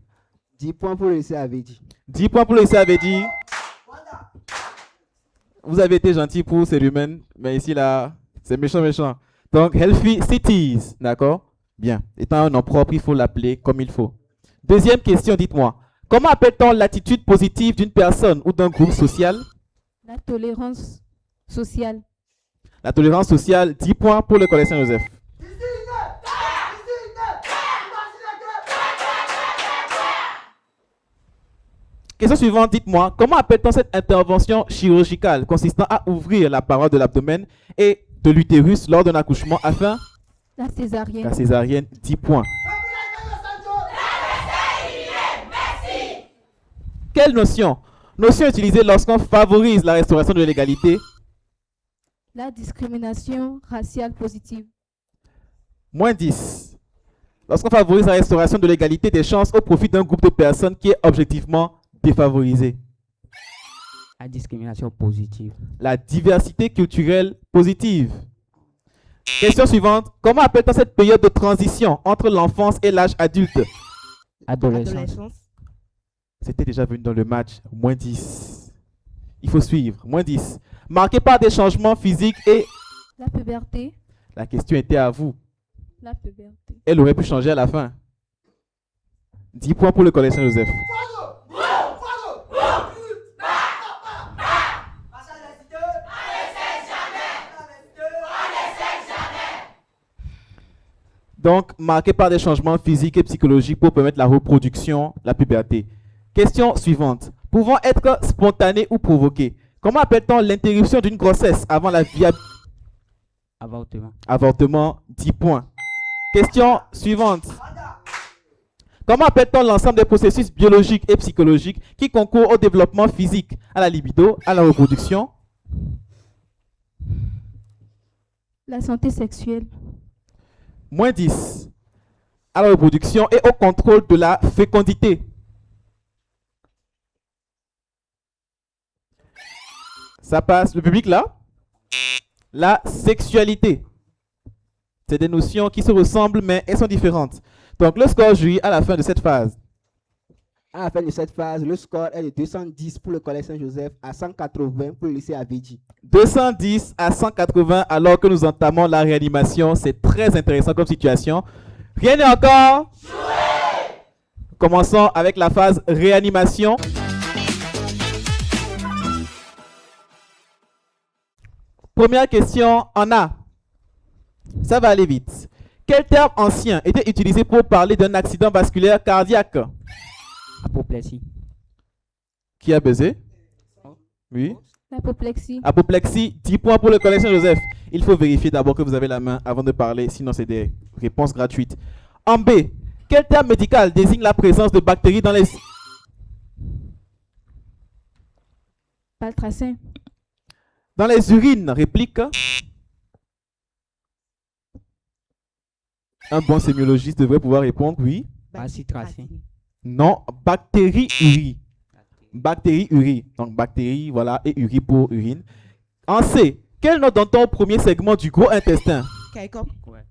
10 points pour le lycée Avedi. 10 points pour le lycée Avedi. Vous avez été gentil pour ces humains, mais ici là, c'est méchant, méchant. Donc, Healthy Cities, d'accord? Bien. Étant un nom propre, il faut l'appeler comme il faut. Deuxième question, dites-moi. Comment appelle-t-on l'attitude positive d'une personne ou d'un groupe social? La tolérance sociale. La tolérance sociale, 10 points pour le Collège Saint-Joseph. Question suivante, dites-moi, comment appelle-t-on cette intervention chirurgicale consistant à ouvrir la paroi de l'abdomen et de l'utérus lors d'un accouchement afin? La césarienne. La césarienne, 10 points. Quelle notion? Notion utilisée lorsqu'on favorise la restauration de l'égalité. La discrimination raciale positive. Moins 10. Lorsqu'on favorise la restauration de l'égalité des chances au profit d'un groupe de personnes qui est objectivement défavorisé. La discrimination positive. La diversité culturelle positive. Question suivante. Comment appelle-t-on cette période de transition entre l'enfance et l'âge adulte? Adolescence. C'était déjà venu dans le match. Moins 10. Il faut suivre. Moins 10. Marqué par des changements physiques et... La puberté. La question était à vous. La puberté. Elle aurait pu changer à la fin. 10 points pour le Collège Saint-Joseph. Donc, marqué par des changements physiques et psychologiques pour permettre la reproduction, la puberté. Question suivante. Pouvant être spontanée ou provoquée. Comment appelle-t-on l'interruption d'une grossesse avant la viabilité? Avortement. Avortement, 10 points. Question suivante. Comment appelle-t-on l'ensemble des processus biologiques et psychologiques qui concourent au développement physique, à la libido, à la reproduction? La santé sexuelle. Moins 10. À la reproduction et au contrôle de la fécondité. Ça passe. Le public là? La sexualité. C'est des notions qui se ressemblent mais elles sont différentes. Donc le score jury à la fin de cette phase. À la fin de cette phase, le score est de 210 pour le Collège Saint-Joseph à 180 pour le lycée Avedi. 210 à 180 alors que nous entamons la réanimation. C'est très intéressant comme situation. Rien n'est encore joué. Commençons avec la phase réanimation. Première question en A. Ça va aller vite. Quel terme ancien était utilisé pour parler d'un accident vasculaire cardiaque? Apoplexie. Qui a buzzé? Oui. L'apoplexie. Apoplexie, 10 points pour le Collège Saint-Joseph. Il faut vérifier d'abord que vous avez la main avant de parler, sinon c'est des réponses gratuites. En B, quel terme médical désigne la présence de bactéries dans les... Baltracin. Dans les urines? Réplique. Un bon sémiologiste devrait pouvoir répondre, oui. Bacitracin. Non, bactéries-urie. Bactéries-urie. Donc bactéries, voilà, et urie pour urine. En C, quel nom donne-t-on au premier segment du gros intestin? Caïcom. Ouais.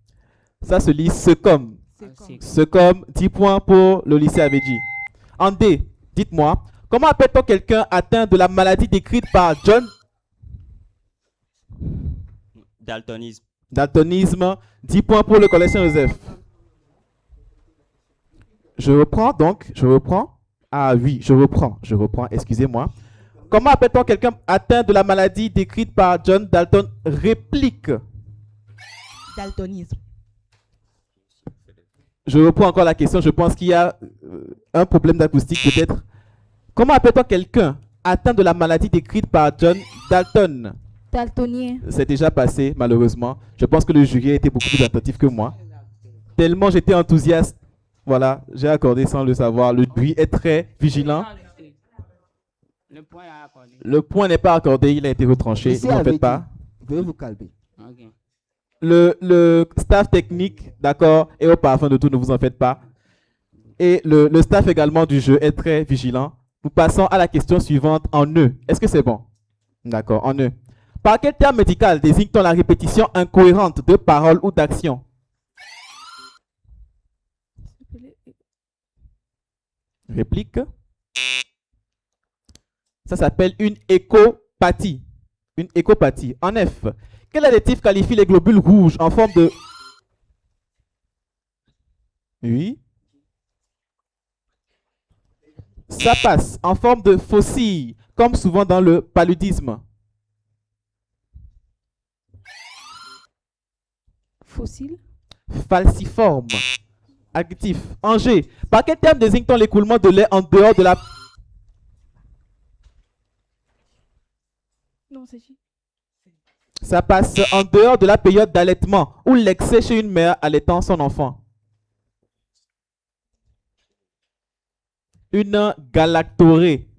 Ça se lit secom. Secom, 10 points pour le lycée Avedi. En D, dites-moi, comment appelle-t-on quelqu'un atteint de la maladie décrite par John? Daltonisme. Daltonisme, 10 points pour le Collège Saint-Joseph. Je reprends. Ah oui, je reprends, excusez-moi. Comment appelle-t-on quelqu'un atteint de la maladie décrite par John Dalton? Réplique. Daltonisme. Je reprends encore la question, je pense qu'il y a un problème d'acoustique peut-être. Comment appelle-t-on quelqu'un atteint de la maladie décrite par John Dalton? Daltonien. C'est déjà passé, malheureusement. Je pense que le jury a été beaucoup plus attentif que moi. Tellement j'étais enthousiaste. Voilà, j'ai accordé sans le savoir. Le jury est très vigilant. Le point est accordé. Le point n'est pas accordé, il a été retranché. Ici, Ne vous en avait faites pas. dit, veuillez vous calmer. Ok. Le staff technique, d'accord, et au parfum de tout, ne vous en faites pas. Et le staff également du jeu est très vigilant. Nous passons à la question suivante en E. Est-ce que c'est bon? D'accord, en E. Par quel terme médical désigne-t-on la répétition incohérente de paroles ou d'actions? Réplique. Ça s'appelle une échopathie. Une échopathie. En F, quel adjectif qualifie les globules rouges en forme de... Oui. Ça passe en forme de faucille, comme souvent dans le paludisme. Fossile. Falciforme. Adjectif. En G, par quel terme désigne-t-on l'écoulement de lait en dehors de la... Non, c'est J. Ça passe en dehors de la période d'allaitement ou l'excès chez une mère allaitant son enfant. Une galactorée.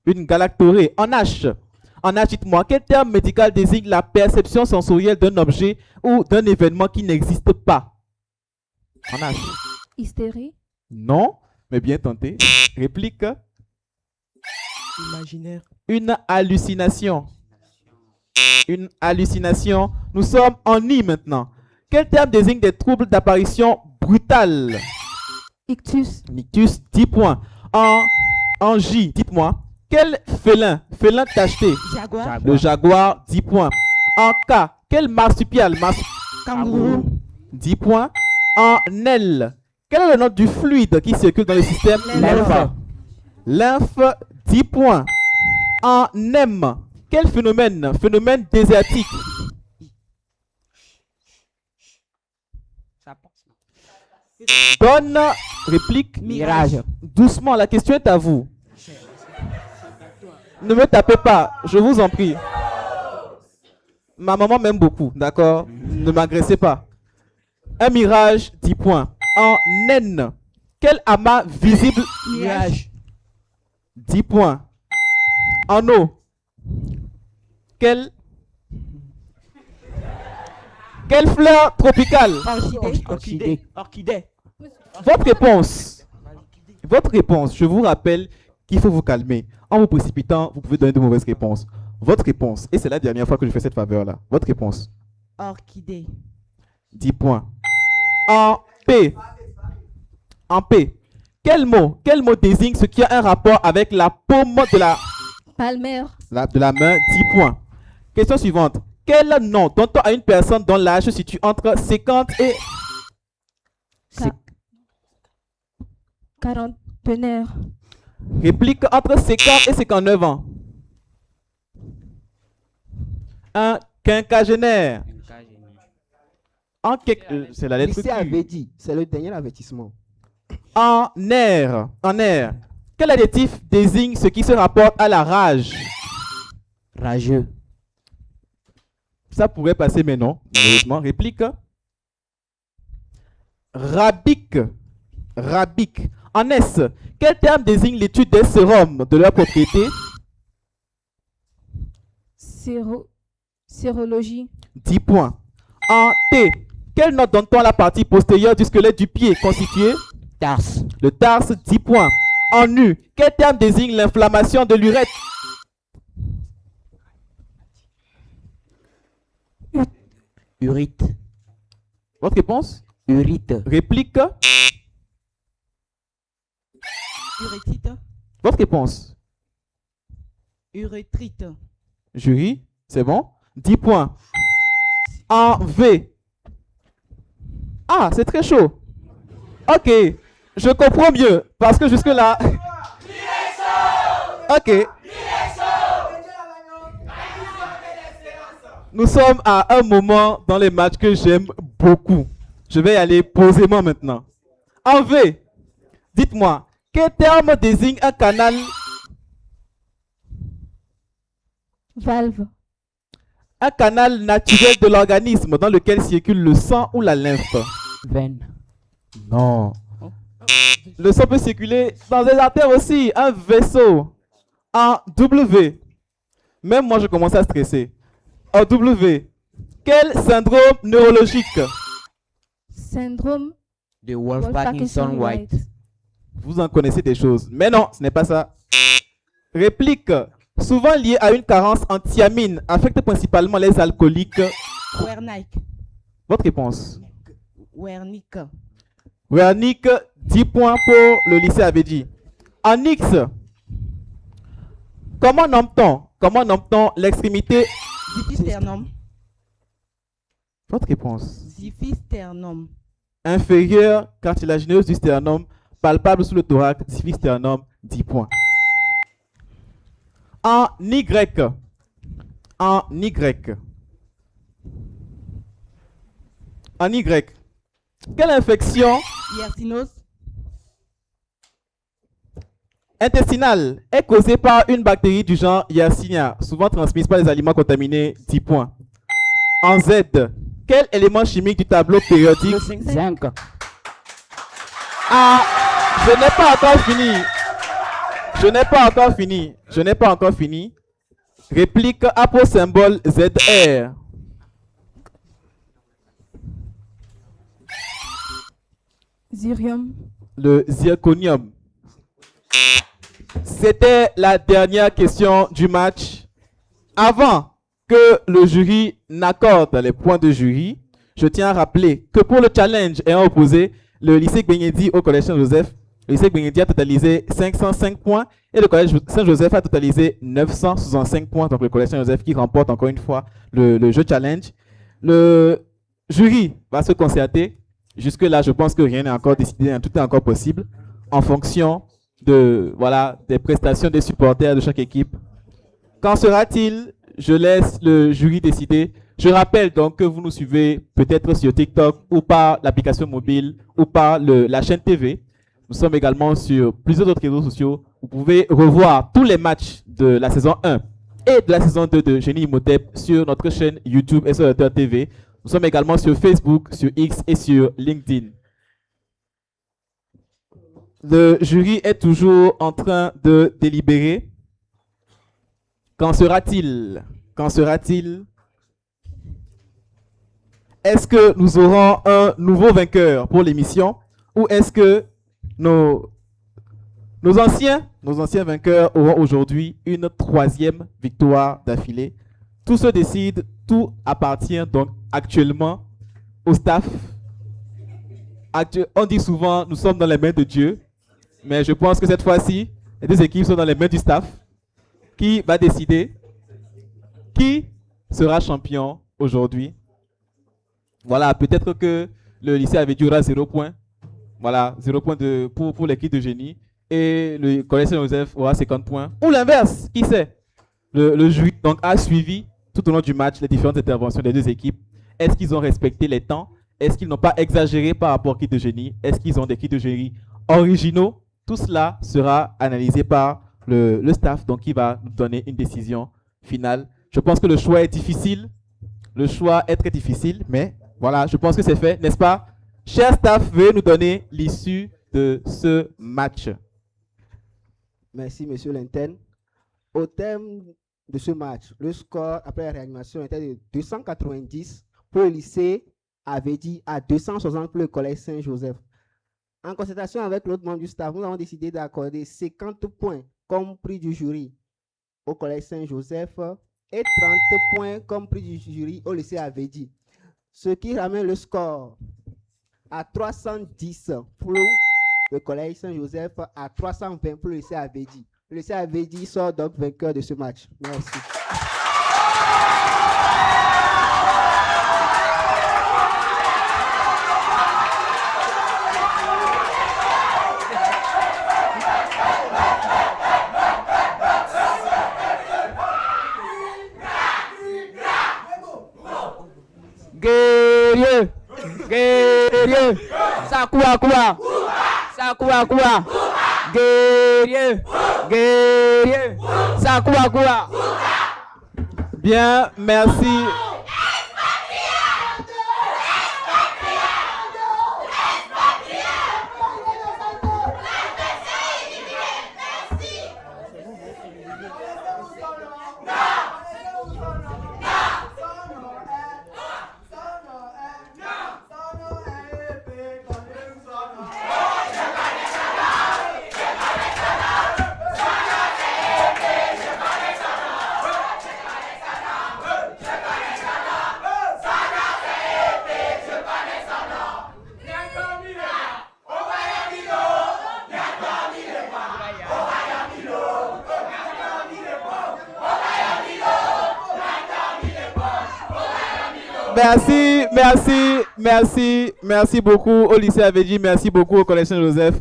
Une galactorée. En H. En H, dites-moi, quel terme médical désigne la perception sensorielle d'un objet ou d'un événement qui n'existe pas? En H. Hystérie. Non, mais bien tenté. Réplique. Imaginaire. Une hallucination. Une hallucination. Nous sommes en I maintenant. Quel terme désigne des troubles d'apparition brutale? Ictus. Ictus, 10 points. En J, dites-moi, quel félin tacheté? Jaguar. Le jaguar, 10 points. En K, quel marsupial? Kangourou. 10 points. En L, quel est le nom du fluide qui circule dans le système? Lymphe. Lymphe, 10 points. En M, quel phénomène? Phénomène désertique. Ça passe. Bonne réplique. Mirage. Doucement, la question est à vous. Ne me tapez pas, je vous en prie. Ma maman m'aime beaucoup, d'accord? Ne m'agressez pas. Un mirage, 10 points. En N, quel amas visible? Mirage. 10 points. En O, quelle fleur tropicale? Orchidée. Orchidée. Votre réponse. Votre réponse, je vous rappelle qu'il faut vous calmer. En vous précipitant, vous pouvez donner de mauvaises réponses. Votre réponse, et c'est la dernière fois que je fais cette faveur-là. Votre réponse. Orchidée. 10 points. En P. En P. Quel mot désigne ce qui a un rapport avec la paume de la Palmaire. de la main? 10 points. Question suivante. Quel nom donne-t-on à une personne dont l'âge se situe entre 50 et... Quarantenaire. Réplique entre 50 et 59 ans. Un quinquagénaire. C'est la lettre Lycée Q. avait dit, c'est le dernier avertissement. En air. Quel adjectif désigne ce qui se rapporte à la rage? Rageux. Ça pourrait passer, mais non, malheureusement. Réplique. Rabique. En S, quel terme désigne l'étude des sérums, de leur propriété? Sérologie. 10 points. En T, quel nom donne-t-on à la partie postérieure du squelette du pied constitué? Tarse. Le tarse, 10 points. En U, quel terme désigne l'inflammation de l'urètre? Urite. Votre réponse? Urite. Réplique. Urétite. Votre réponse? Urétrite. Jury, c'est bon? 10 points. En V. Ah, c'est très chaud. Ok, je comprends mieux. Parce que jusque-là... Ok. Nous sommes à un moment dans les matchs que j'aime beaucoup. Je vais y aller posément maintenant. En V, dites-moi, quel terme désigne un canal? Valve. Un canal naturel de l'organisme dans lequel circule le sang ou la lymphe. Veine. Non. Le sang peut circuler dans les artères aussi. Un vaisseau. En W. Même moi, je commence à stresser. En W. Quel syndrome neurologique? Syndrome De Wolff-Parkinson-White. Vous en connaissez des choses. Mais non, ce n'est pas ça. Réplique. Souvent liée à une carence en thiamine, affecte principalement les alcooliques. Wernicke. Votre réponse? Wernicke. Wernicke, 10 points pour le lycée Avedji. En X, comment nomme-t-on l'extrémité? Ziphisternum. Votre réponse? Ziphisternum. Inférieure cartilagineuse du sternum, palpable sous le thorax, ziphisternum, 10 points. En Y. En Y. En Y. Quelle infection Yersinose. intestinale est causée par une bactérie du genre Yersinia, souvent transmise par les aliments contaminés? 10 points. En Z. Quel élément chimique du tableau périodique? Zinc. Ah, je n'ai pas encore fini. Je n'ai pas encore fini. Réplique aposymbole ZR. Zirium. Le zirconium. C'était la dernière question du match. Avant que le jury n'accorde les points de jury, je tiens à rappeler que pour le challenge ayant opposé le lycée Gbenyedi au collège Saint-Joseph, le lycée Gbenyedi a totalisé 505 points et le collège Saint-Joseph a totalisé 965 points. Donc le collège Saint-Joseph qui remporte encore une fois le jeu challenge. Le jury va se concerter. Jusque-là, je pense que rien n'est encore décidé, tout est encore possible en fonction des prestations des supporters de chaque équipe. Qu'en sera-t-il? Je laisse le jury décider. Je rappelle donc que vous nous suivez peut-être sur TikTok ou par l'application mobile ou par la chaîne TV. Nous sommes également sur plusieurs autres réseaux sociaux. Vous pouvez revoir tous les matchs de la saison 1 et de la saison 2 de Génie Imhotep sur notre chaîne YouTube et sur notre TV. Nous sommes également sur Facebook, sur X et sur LinkedIn. Le jury est toujours en train de délibérer. Qu'en sera-t-il? Qu'en sera-t-il? Est-ce que nous aurons un nouveau vainqueur pour l'émission ou est-ce que nos anciens vainqueurs auront aujourd'hui une 3e victoire d'affilée? Tout se décide, tout appartient donc actuellement au staff. On dit souvent, nous sommes dans les mains de Dieu, mais je pense que cette fois-ci, les deux équipes sont dans les mains du staff qui va décider qui sera champion aujourd'hui. Voilà, peut-être que le lycée avait duré 0 point. Voilà, 0 point pour l'équipe de génie. Et le collège Saint-Joseph aura 50 points. Ou l'inverse, qui sait? Le jury donc, a suivi tout au long du match les différentes interventions des deux équipes. Est-ce qu'ils ont respecté les temps? Est-ce qu'ils n'ont pas exagéré par rapport au kit de génie? Est-ce qu'ils ont des kits de génie originaux? Tout cela sera analysé par le staff, donc qui va nous donner une décision finale. Je pense que le choix est difficile. Le choix est très difficile, mais voilà, je pense que c'est fait, n'est-ce pas? Cher staff, veuillez nous donner l'issue de ce match. Merci, monsieur l'interne. Au terme de ce match, le score après la réanimation était de 290 pour le lycée Avedji à 260 pour le collège Saint-Joseph. En concertation avec l'autre membre du staff, nous avons décidé d'accorder 50 points comme prix du jury au collège Saint-Joseph et 30 points comme prix du jury au lycée Avedji. Ce qui ramène le score à 310 pour le collège Saint-Joseph, à 320 pour le lycée Avedji. Le lycée Avedji sort donc vainqueur de ce match. Merci. Guerrier, guerrier, Sakura Kura, Sakura Kura, guerrier, guerrier, Sakura Kura. Bien, merci. Merci beaucoup au lycée Avedji, merci beaucoup au Collège Saint-Joseph.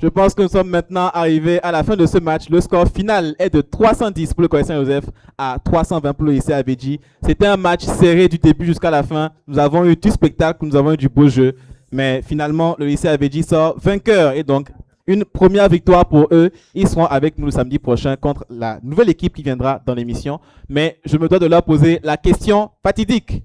Je pense que nous sommes maintenant arrivés à la fin de ce match. Le score final est de 310 pour le Collège Saint-Joseph à 320 pour le lycée Avedji. C'était un match serré du début jusqu'à la fin. Nous avons eu du spectacle, nous avons eu du beau jeu. Mais finalement, le lycée Avedji sort vainqueur et donc une première victoire pour eux. Ils seront avec nous le samedi prochain contre la nouvelle équipe qui viendra dans l'émission. Mais je me dois de leur poser la question fatidique.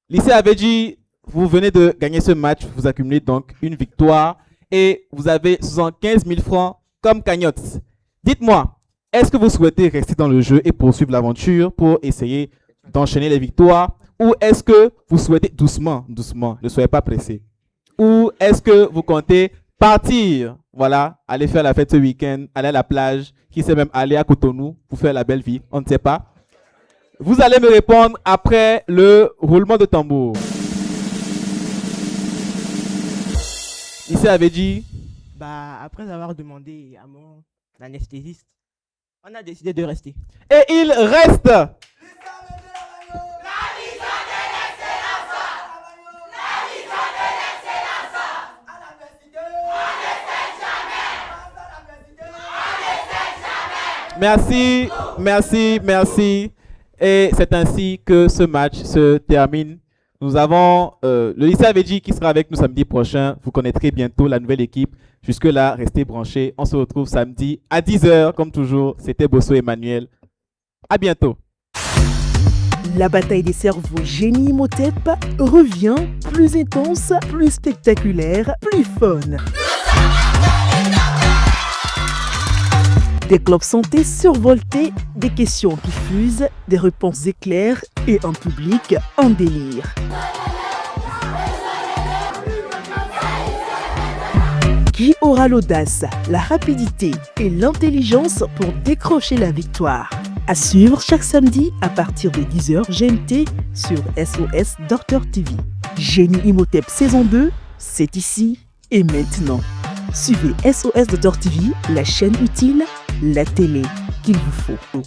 Lycée Avedji, vous venez de gagner ce match, vous accumulez donc une victoire et vous avez 75 000 francs comme cagnotte. Dites-moi, est-ce que vous souhaitez rester dans le jeu et poursuivre l'aventure pour essayer d'enchaîner les victoires, ou est-ce que vous souhaitez, doucement, ne soyez pas pressé, ou est-ce que vous comptez partir, voilà, aller faire la fête ce week-end, aller à la plage, qui sait même aller à Cotonou pour faire la belle vie, on ne sait pas. Vous allez me répondre après le roulement de tambour. Ici Avedji. Après avoir demandé à mon anesthésiste, on a décidé de rester. Et il reste. Merci. Et c'est ainsi que ce match se termine. Nous avons le lycée Avedji qui sera avec nous samedi prochain. Vous connaîtrez bientôt la nouvelle équipe. Jusque-là, restez branchés. On se retrouve samedi à 10h, comme toujours. C'était Bosso Emmanuel. À bientôt. La bataille des cerveaux Génie Imhotep revient plus intense, plus spectaculaire, plus fun. Des clubs santé survoltés, des questions qui fusent, des réponses éclairs et un public en délire. Qui aura l'audace, la rapidité et l'intelligence pour décrocher la victoire? À suivre chaque samedi à partir de 10h GMT sur SOS Docteur TV. Génie Imhotep saison 2, c'est ici et maintenant. Suivez SOS Docteur TV, la chaîne utile, la télé qu'il vous faut.